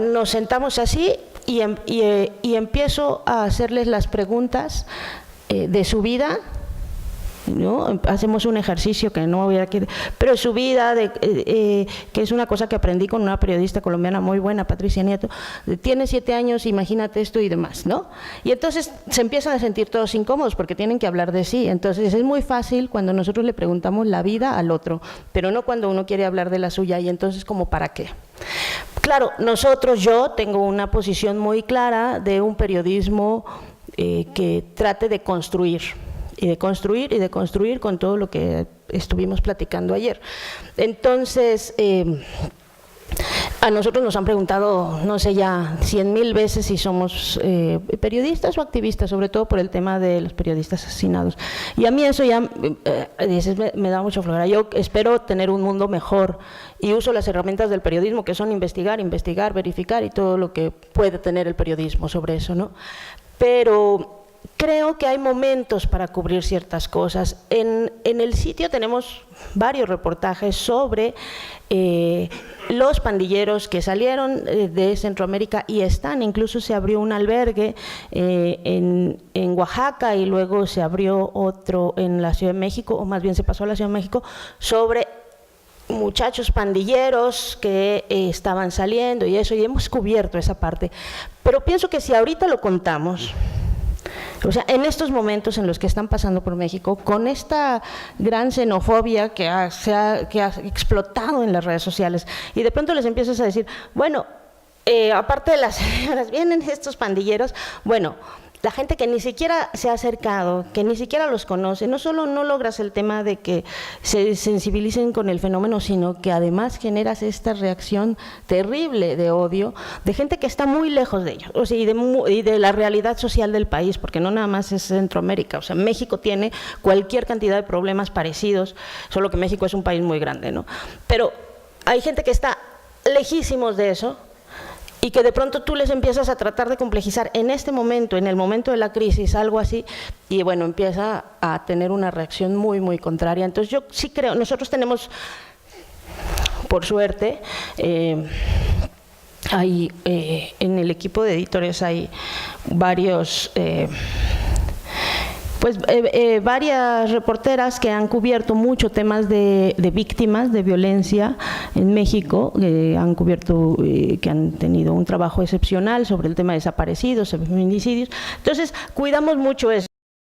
nos sentamos así y empiezo a hacerles las preguntas de su vida, ¿no? Hacemos un ejercicio que no voy a decir, pero su vida, que es una cosa que aprendí con una periodista colombiana muy buena, Patricia Nieto, tiene 7 años, imagínate esto y demás, ¿no? Y entonces se empiezan a sentir todos incómodos porque tienen que hablar de sí. Entonces es muy fácil cuando nosotros le preguntamos la vida al otro, pero no cuando uno quiere hablar de la suya, y entonces ¿como para qué? Claro, yo tengo una posición muy clara de un periodismo que trate de construir, y de construir con todo lo que estuvimos platicando ayer. Entonces, A nosotros nos han preguntado, no sé ya, 100.000 veces si somos periodistas o activistas, sobre todo por el tema de los periodistas asesinados. Y a mí eso ya me da mucho flojera. Yo espero tener un mundo mejor y uso las herramientas del periodismo, que son investigar, verificar y todo lo que puede tener el periodismo sobre eso, ¿no? Pero creo que hay momentos para cubrir ciertas cosas. En el sitio tenemos varios reportajes sobre los pandilleros que salieron de Centroamérica y están, incluso se abrió un albergue en Oaxaca y luego se abrió otro en la Ciudad de México, o más bien se pasó a la Ciudad de México, sobre muchachos pandilleros que estaban saliendo y eso, y hemos cubierto esa parte. Pero pienso que si ahorita lo contamos, o sea, en estos momentos en los que están pasando por México, con esta gran xenofobia que ha explotado en las redes sociales, y de pronto les empiezas a decir, bueno, aparte de las señoras, vienen estos pandilleros, bueno, la gente que ni siquiera se ha acercado, que ni siquiera los conoce, no solo no logras el tema de que se sensibilicen con el fenómeno, sino que además generas esta reacción terrible de odio de gente que está muy lejos de ellos, o sea, y de la realidad social del país, porque no nada más es Centroamérica, o sea, México tiene cualquier cantidad de problemas parecidos, solo que México es un país muy grande, ¿no? Pero hay gente que está lejísimos de eso, y que de pronto tú les empiezas a tratar de complejizar en este momento, en el momento de la crisis, algo así, y bueno, empieza a tener una reacción muy, muy contraria. Entonces yo sí creo, nosotros tenemos, por suerte, hay, en el equipo de editores hay varios... varias reporteras que han cubierto mucho temas de víctimas de violencia en México, han cubierto, que han tenido un trabajo excepcional sobre el tema de desaparecidos, feminicidios. Entonces, cuidamos mucho eso.